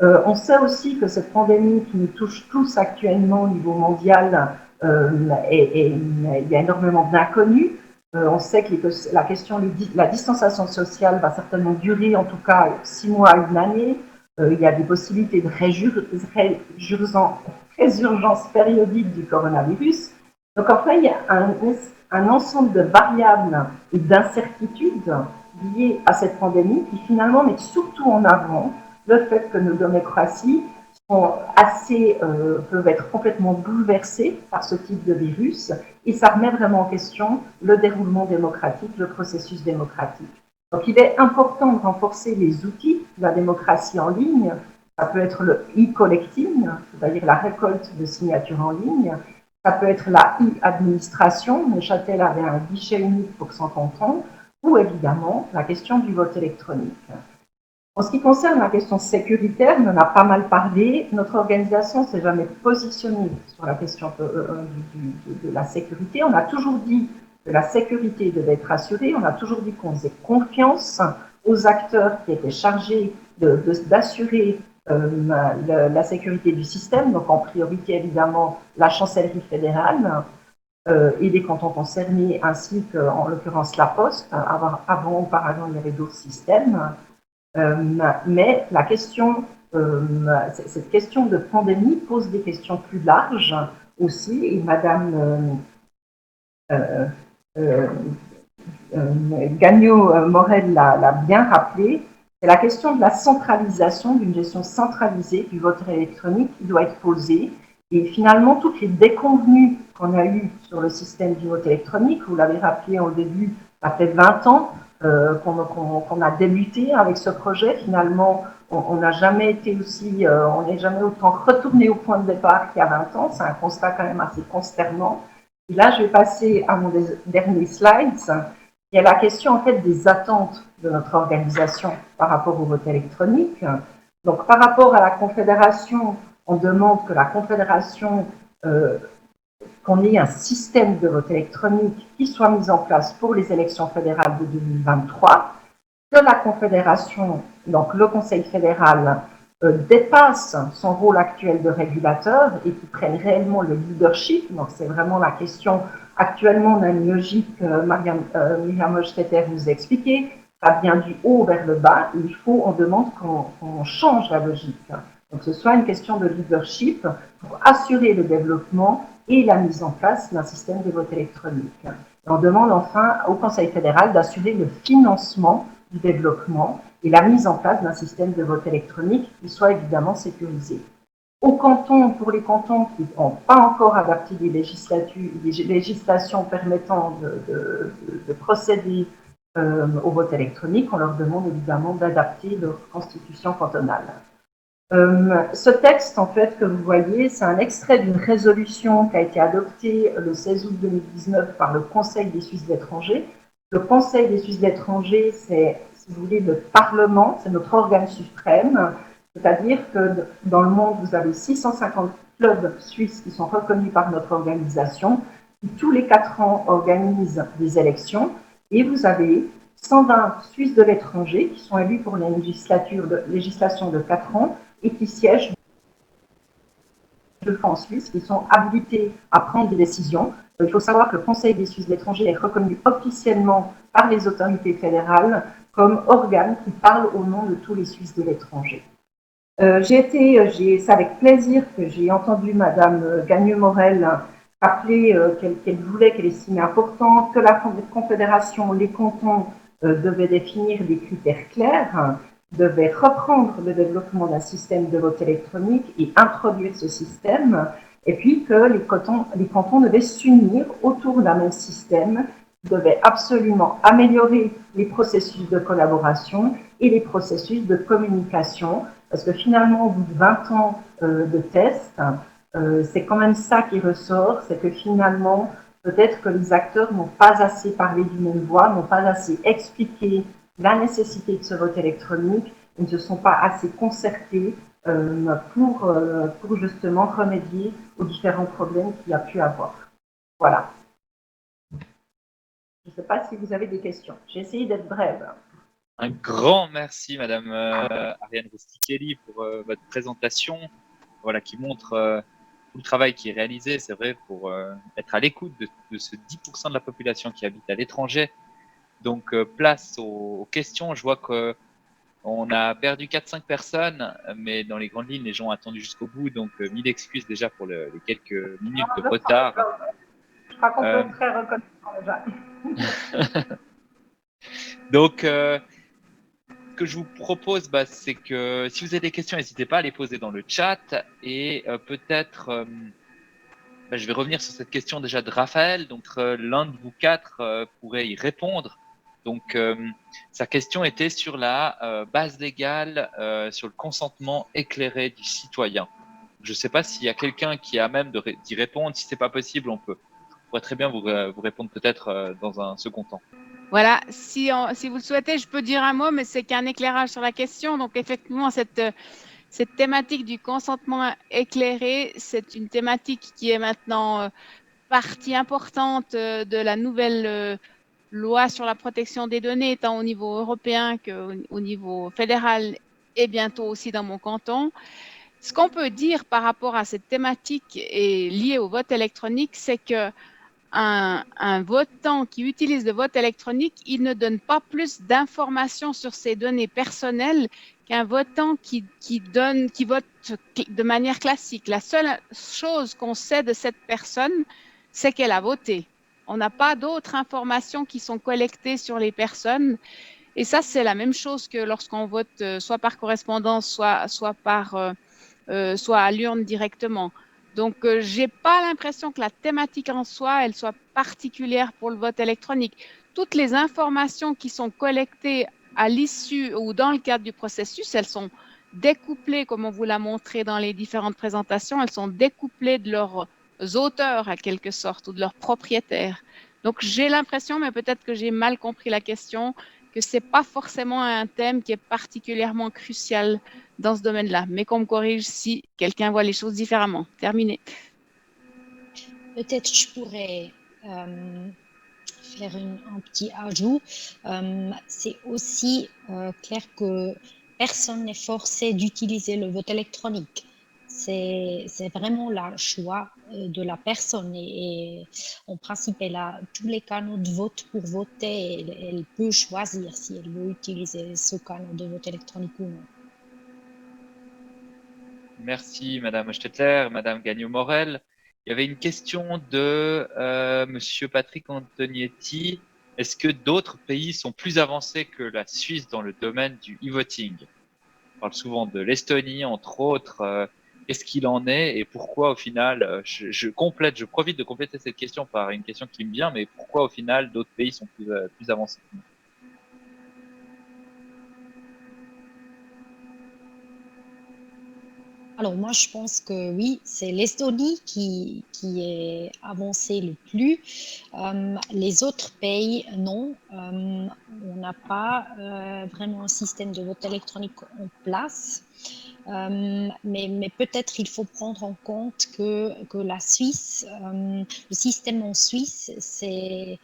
On sait aussi que cette pandémie qui nous touche tous actuellement au niveau mondial, il y a énormément d'inconnus. On sait que la question de la distanciation sociale va certainement durer en tout cas 6 mois à 1 année. Il y a des possibilités de résurgence périodique du coronavirus. Donc en fait, il y a un ensemble de variables et d'incertitudes liées à cette pandémie qui finalement mettent surtout en avant le fait que nos démocraties peuvent être complètement bouleversées par ce type de virus et ça remet vraiment en question le déroulement démocratique, le processus démocratique. Donc il est important de renforcer les outils de la démocratie en ligne. Ça peut être le e-collecting, c'est-à-dire la récolte de signatures en ligne. Ça peut être la e-administration. Neuchâtel avait un guichet unique pour son canton. Ou évidemment la question du vote électronique. En ce qui concerne la question sécuritaire, on en a pas mal parlé. Notre organisation ne s'est jamais positionnée sur la question de la sécurité. On a toujours dit que la sécurité devait être assurée. On a toujours dit qu'on faisait confiance aux acteurs qui étaient chargés d'assurer la sécurité du système. Donc en priorité, évidemment, la chancellerie fédérale et les cantons concernés, ainsi qu'en l'occurrence la Poste. Auparavant, il y avait d'autres systèmes. Mais la question, cette question de pandémie pose des questions plus larges aussi, et Madame Gagnon-Morel l'a bien rappelé, c'est la question de la centralisation, d'une gestion centralisée du vote électronique qui doit être posée. Et finalement, toutes les déconvenues qu'on a eues sur le système du vote électronique, vous l'avez rappelé au début, ça fait 20 ans qu'on a débuté avec ce projet. Finalement, on n'a jamais été aussi, on n'est jamais autant retourné au point de départ qu'il y a 20 ans. C'est un constat quand même assez consternant. Et là, je vais passer à mon dernier slide. Il y a la question en fait des attentes de notre organisation par rapport au vote électronique. Donc, par rapport à la Confédération, on demande que la Confédération qu'on ait un système de vote électronique qui soit mis en place pour les élections fédérales de 2023, que la Confédération, donc le Conseil fédéral, dépasse son rôle actuel de régulateur et qui prenne réellement le leadership. Donc c'est vraiment la question. Actuellement, on a une logique, Myriam Hochstetter nous a expliqué, ça vient du haut vers le bas, et on demande qu'on change la logique. Donc ce soit une question de leadership pour assurer le développement et la mise en place d'un système de vote électronique. Et on demande enfin au Conseil fédéral d'assurer le financement du développement et la mise en place d'un système de vote électronique qui soit évidemment sécurisé. Pour les cantons qui n'ont pas encore adapté des législations permettant de procéder au vote électronique, on leur demande évidemment d'adapter leur constitution cantonale. Ce texte, en fait, que vous voyez, c'est un extrait d'une résolution qui a été adoptée le 16 août 2019 par le Conseil des Suisses de l'étranger. Le Conseil des Suisses de l'étranger, c'est, si vous voulez, le Parlement, c'est notre organe suprême, c'est-à-dire que dans le monde, vous avez 650 clubs suisses qui sont reconnus par notre organisation, qui tous les 4 ans organisent des élections, et vous avez 120 Suisses de l'étranger qui sont élus pour la législation de 4 ans et qui siègent en Suisse, qui sont habilités à prendre des décisions. Il faut savoir que le Conseil des Suisses de l'étranger est reconnu officiellement par les autorités fédérales comme organe qui parle au nom de tous les Suisses de l'étranger. C'est avec plaisir que j'ai entendu Madame Gagneux-Morel rappeler qu'elle estimait important que la Confédération, les cantons devaient définir des critères clairs, devaient reprendre le développement d'un système de vote électronique et introduire ce système, et puis que les cantons devaient s'unir autour d'un même système, devaient absolument améliorer les processus de collaboration et les processus de communication, parce que finalement, au bout de 20 ans de tests, c'est quand même ça qui ressort, c'est que finalement, peut-être que les acteurs n'ont pas assez parlé d'une même voix, n'ont pas assez expliqué la nécessité de ce vote électronique, ils ne se sont pas assez concertés pour justement remédier aux différents problèmes qu'il y a pu avoir. Voilà. Je ne sais pas si vous avez des questions. J'ai essayé d'être brève. Un grand merci, Madame Ariane Rustichelli, pour votre présentation, voilà, qui montre tout le travail qui est réalisé, c'est vrai, pour être à l'écoute de ce 10% de la population qui habite à l'étranger. Donc, place aux questions. Je vois qu'on a perdu 4-5 personnes, mais dans les grandes lignes, les gens ont attendu jusqu'au bout. Donc, 1000 excuses déjà pour les quelques minutes de retard. Je crois qu'on peut être très reconnaissant déjà. Donc, ce que je vous propose, c'est que si vous avez des questions, n'hésitez pas à les poser dans le chat. Et peut-être, je vais revenir sur cette question déjà de Raphaël. Donc, l'un de vous 4 pourrait y répondre. Donc, sa question était sur la base légale, sur le consentement éclairé du citoyen. Je ne sais pas s'il y a quelqu'un qui a à même d'y répondre. Si ce n'est pas possible, on pourrait très bien vous répondre peut-être dans un second temps. Voilà, si vous le souhaitez, je peux dire un mot, mais c'est qu'un éclairage sur la question. Donc, effectivement, cette thématique du consentement éclairé, c'est une thématique qui est maintenant partie importante de la nouvelle loi sur la protection des données, tant au niveau européen qu'au niveau fédéral et bientôt aussi dans mon canton. Ce qu'on peut dire par rapport à cette thématique et liée au vote électronique, c'est que un votant qui utilise le vote électronique, il ne donne pas plus d'informations sur ses données personnelles qu'un votant qui vote de manière classique. La seule chose qu'on sait de cette personne, c'est qu'elle a voté. On n'a pas d'autres informations qui sont collectées sur les personnes. Et ça, c'est la même chose que lorsqu'on vote soit par correspondance, soit à l'urne directement. Donc, je n'ai pas l'impression que la thématique en soi, elle soit particulière pour le vote électronique. Toutes les informations qui sont collectées à l'issue ou dans le cadre du processus, elles sont découplées, comme on vous l'a montré dans les différentes présentations, elles sont découplées de leurs auteurs, à quelque sorte, ou de leurs propriétaires. Donc, j'ai l'impression, mais peut-être que j'ai mal compris la question, que ce n'est pas forcément un thème qui est particulièrement crucial dans ce domaine-là, mais qu'on me corrige si quelqu'un voit les choses différemment. Terminé. Peut-être je pourrais faire un petit ajout. C'est aussi clair que personne n'est forcé d'utiliser le vote électronique. C'est vraiment le choix de la personne et en principe, elle a tous les canaux de vote pour voter. Elle peut choisir si elle veut utiliser ce canal de vote électronique ou non. Merci, Madame Stettler, Madame Gagnon-Morel. Il y avait une question de Monsieur Patrick Antonietti. Est-ce que d'autres pays sont plus avancés que la Suisse dans le domaine du e-voting? On parle souvent de l'Estonie, entre autres. Qu'est-ce qu'il en est et pourquoi au final, je profite de compléter cette question par une question qui me vient, mais pourquoi au final d'autres pays sont plus avancés que nous? Alors moi, je pense que oui, c'est l'Estonie qui est avancée le plus. Les autres pays, non. On n'a pas vraiment un système de vote électronique en place. Mais peut-être il faut prendre en compte que la Suisse, le système en Suisse, c'est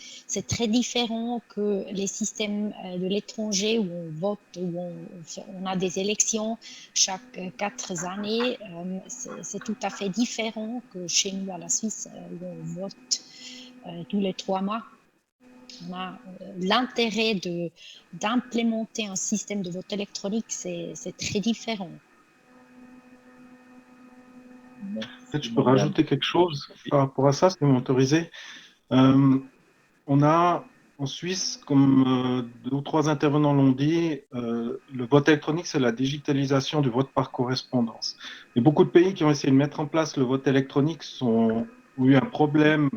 très différent que les systèmes de l'étranger où on vote, où on a des élections chaque 4 années. C'est tout à fait différent que chez nous à la Suisse où on vote tous les 3 mois. On a l'intérêt d'implémenter un système de vote électronique, c'est très différent. Peut-être je peux rajouter quelque chose par rapport à ça, si vous m'autorisez. On a en Suisse, comme 2 ou 3 intervenants l'ont dit, le vote électronique, c'est la digitalisation du vote par correspondance. Et beaucoup de pays qui ont essayé de mettre en place le vote électronique ont eu un problème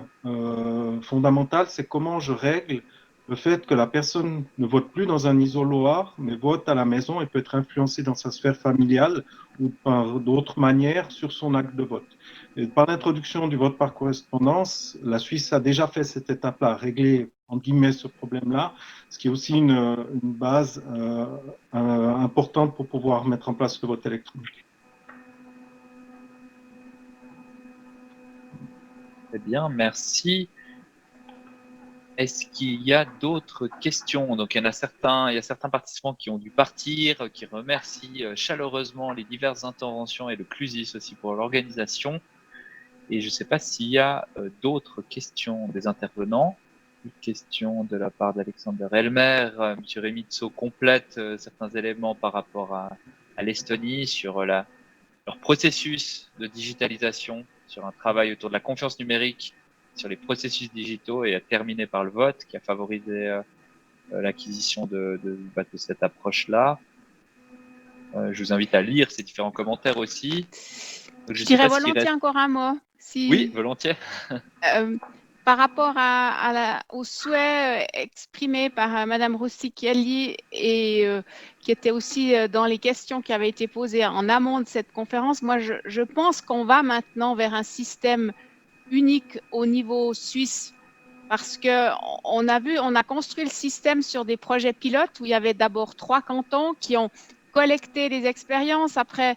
fondamental, c'est comment je règle le fait que la personne ne vote plus dans un isoloir, mais vote à la maison et peut être influencée dans sa sphère familiale ou par d'autres manières sur son acte de vote. Et par l'introduction du vote par correspondance, la Suisse a déjà fait cette étape-là, régler en guillemets ce problème-là, ce qui est aussi une base importante pour pouvoir mettre en place le vote électronique. Très bien, merci. Est-ce qu'il y a d'autres questions? Donc, il y a certains participants qui ont dû partir, qui remercient chaleureusement les diverses interventions et le CLUSIS aussi pour l'organisation. Et je ne sais pas s'il y a d'autres questions des intervenants. Une question de la part d'Alexander Elmer. M. Remitso complète certains éléments par rapport à l'Estonie sur leur processus de digitalisation, sur un travail autour de la confiance numérique, sur les processus digitaux et a terminé par le vote qui a favorisé l'acquisition de cette approche-là. Je vous invite à lire ces différents commentaires aussi. Donc, je dirais volontiers encore un mot. Oui, volontiers. Par rapport au souhait exprimé par Madame Roussy-Kelly et qui était aussi dans les questions qui avaient été posées en amont de cette conférence, moi je pense qu'on va maintenant vers un système unique au niveau suisse parce qu'on a construit le système sur des projets pilotes où il y avait d'abord 3 cantons qui ont collecté des expériences. Après,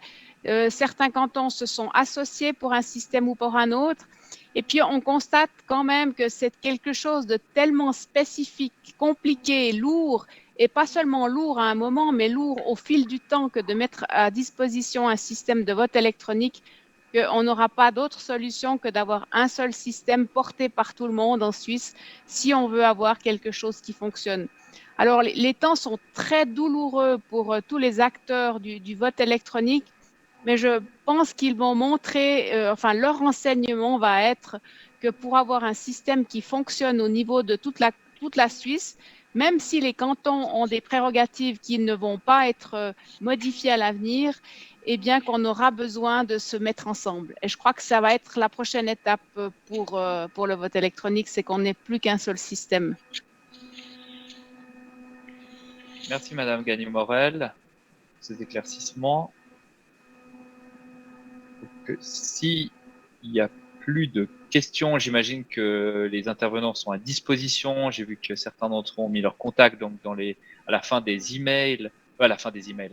certains cantons se sont associés pour un système ou pour un autre. Et puis, on constate quand même que c'est quelque chose de tellement spécifique, compliqué, lourd, et pas seulement lourd à un moment, mais lourd au fil du temps que de mettre à disposition un système de vote électronique, qu'on n'aura pas d'autre solution que d'avoir un seul système porté par tout le monde en Suisse si on veut avoir quelque chose qui fonctionne. Alors, les temps sont très douloureux pour tous les acteurs du vote électronique, mais je pense qu'ils vont montrer, leur enseignement va être que pour avoir un système qui fonctionne au niveau de toute la Suisse, même si les cantons ont des prérogatives qui ne vont pas être modifiées à l'avenir, eh bien qu'on aura besoin de se mettre ensemble. Et je crois que ça va être la prochaine étape pour le vote électronique, c'est qu'on n'ait plus qu'un seul système. Merci Madame Gagné-Morel pour ces éclaircissements. S'il n'y a plus de questions, j'imagine que les intervenants sont à disposition. J'ai vu que certains d'entre eux ont mis leur contact donc à la fin des emails,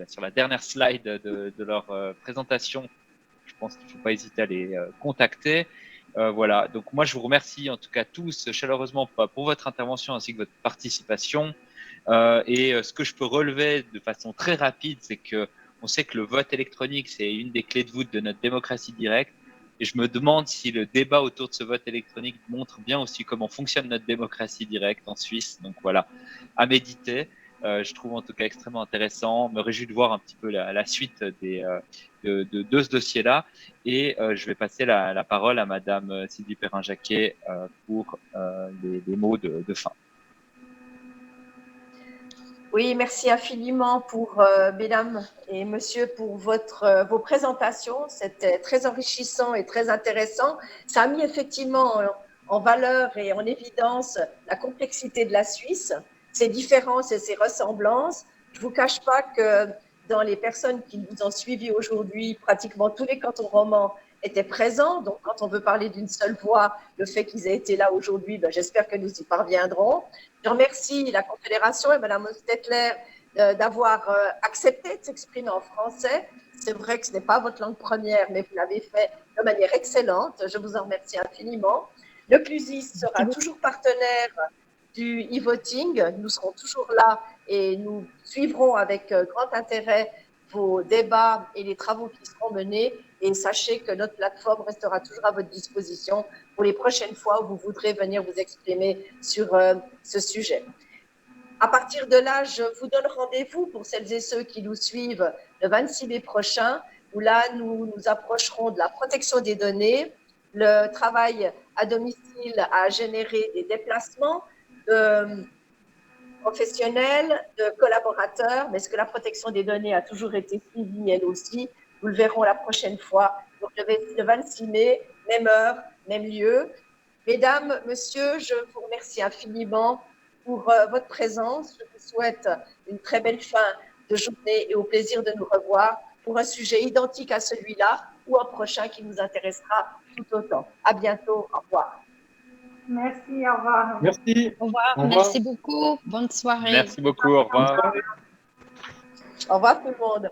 sur la dernière slide de leur présentation. Je pense qu'il ne faut pas hésiter à les contacter. Voilà, donc moi je vous remercie en tout cas tous chaleureusement pour votre intervention ainsi que votre participation. Et ce que je peux relever de façon très rapide, c'est que on sait que le vote électronique, c'est une des clés de voûte de notre démocratie directe. Et je me demande si le débat autour de ce vote électronique montre bien aussi comment fonctionne notre démocratie directe en Suisse. Donc voilà, à méditer. Je trouve en tout cas extrêmement intéressant. Me réjouis de voir un petit peu la suite de ce dossier-là. Et je vais passer la parole à Madame Sylvie Perrin-Jacquet pour les mots de fin. Oui, merci infiniment pour mesdames et messieurs pour vos présentations. C'était très enrichissant et très intéressant. Ça a mis effectivement en valeur et en évidence la complexité de la Suisse, ses différences et ses ressemblances. Je ne vous cache pas que dans les personnes qui nous ont suivis aujourd'hui, pratiquement tous les cantons romans étaient présents. Donc, quand on veut parler d'une seule voix, le fait qu'ils aient été là aujourd'hui, j'espère que nous y parviendrons. Je remercie la Confédération et Mme Ostetler d'avoir accepté de s'exprimer en français. C'est vrai que ce n'est pas votre langue première, mais vous l'avez fait de manière excellente. Je vous en remercie infiniment. Le CLUSIS sera toujours partenaire du e-voting. Nous serons toujours là et nous suivrons avec grand intérêt vos débats et les travaux qui seront menés. Et sachez que notre plateforme restera toujours à votre disposition pour les prochaines fois où vous voudrez venir vous exprimer sur ce sujet. À partir de là, je vous donne rendez-vous pour celles et ceux qui nous suivent le 26 mai prochain, où là, nous nous approcherons de la protection des données, le travail à domicile a généré des déplacements de professionnels, de collaborateurs, mais est-ce que la protection des données a toujours été suivie, elle aussi? Nous le verrons la prochaine fois. Donc, le 26 mai, même heure, même lieu. Mesdames, messieurs, je vous remercie infiniment pour votre présence. Je vous souhaite une très belle fin de journée et au plaisir de nous revoir pour un sujet identique à celui-là ou un prochain qui nous intéressera tout autant. À bientôt. Au revoir. Merci, au revoir. Merci. Au revoir. Au revoir. Merci beaucoup. Bonne soirée. Merci beaucoup. Au revoir. Au revoir tout le monde.